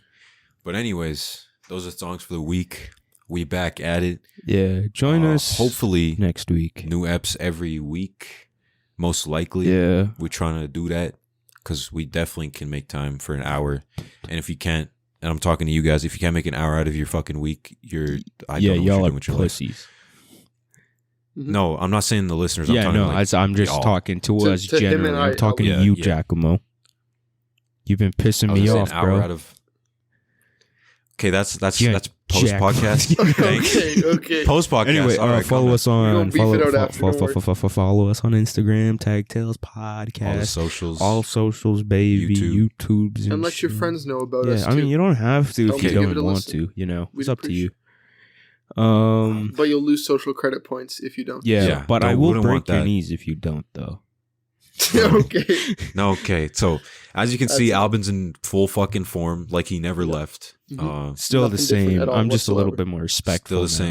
But anyways, those are songs for the week. We back at it. Yeah, join us. Hopefully, next week. new eps every week. Most likely. Yeah. We're trying to do that because we definitely can make time for an hour. And if you can't, and I'm talking to you guys, if you can't make an hour out of your fucking week, I don't know what y'all you're are doing with your life. pussies. No, I'm not saying the listeners. I'm Yeah, talking no, like I'm just y'all. talking to us To him and generally. I, I'm talking to yeah, you, yeah. Giacomo. You've been pissing I was me gonna off, say an hour bro. out of. Okay, that's Yeah, post podcast. Thanks. Okay. Post podcast. Anyway, follow us We're on gonna beef it out after, don't worry. follow us on Instagram, Tag Tales All the Podcast, socials. all socials, baby, YouTube. YouTubes, and And let your shit. friends know about Yeah, us I too. mean, you don't have to Tell if them you to give don't it a want listen. to. You know, We'd it's up to you. appreciate But you'll lose social credit points if you don't. Yeah, Yeah, but I don't- will wouldn't want break your that. knees if you don't, though. Okay. No, okay. So as you can see, That's- Albin's in full fucking form, like he never left. Mhm. Still Nothing the different same. at all I'm just a little whatsoever. bit more respectful. Still the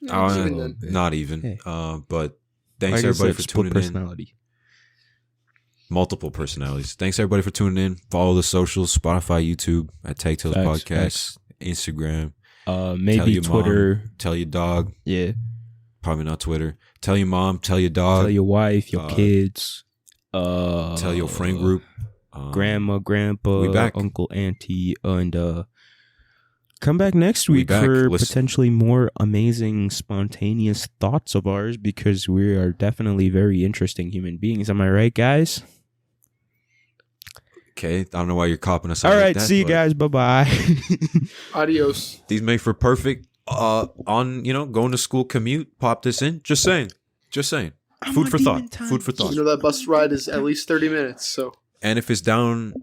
now. same. Even then. Not even. Hey. But thanks Like I everybody said, for split tuning in. personality. Multiple personalities. Thanks everybody for tuning in. Follow the socials: Spotify, YouTube at Tag Tales Facts, Podcast, facts. Instagram. Tell Maybe your Twitter. Mom, tell your dog. Yeah. Probably not Twitter. Tell your mom. Tell your dog. Tell your wife, your uh, kids. tell your friend group. Grandma, grandpa, we back. uncle, auntie, and come back next We week back. for Listen. potentially more amazing, spontaneous thoughts of ours because we are definitely very interesting human beings. Am I right, guys? Okay, I don't know why you're copping us. All like right, that, see you but guys. Bye bye. Adios. These make for perfect. On going to school commute. Pop this in. Just saying. Food for thought. Food for thought. You know that bus ride is at least 30 minutes. So. And if it's down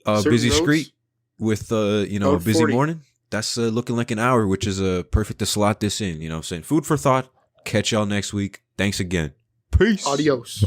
a Certain busy roads? street with a Road busy 40. morning, that's looking like an hour, which is perfect to slot this in. You know what I'm saying? Food for thought. Catch y'all next week. Thanks again. Peace. Adios.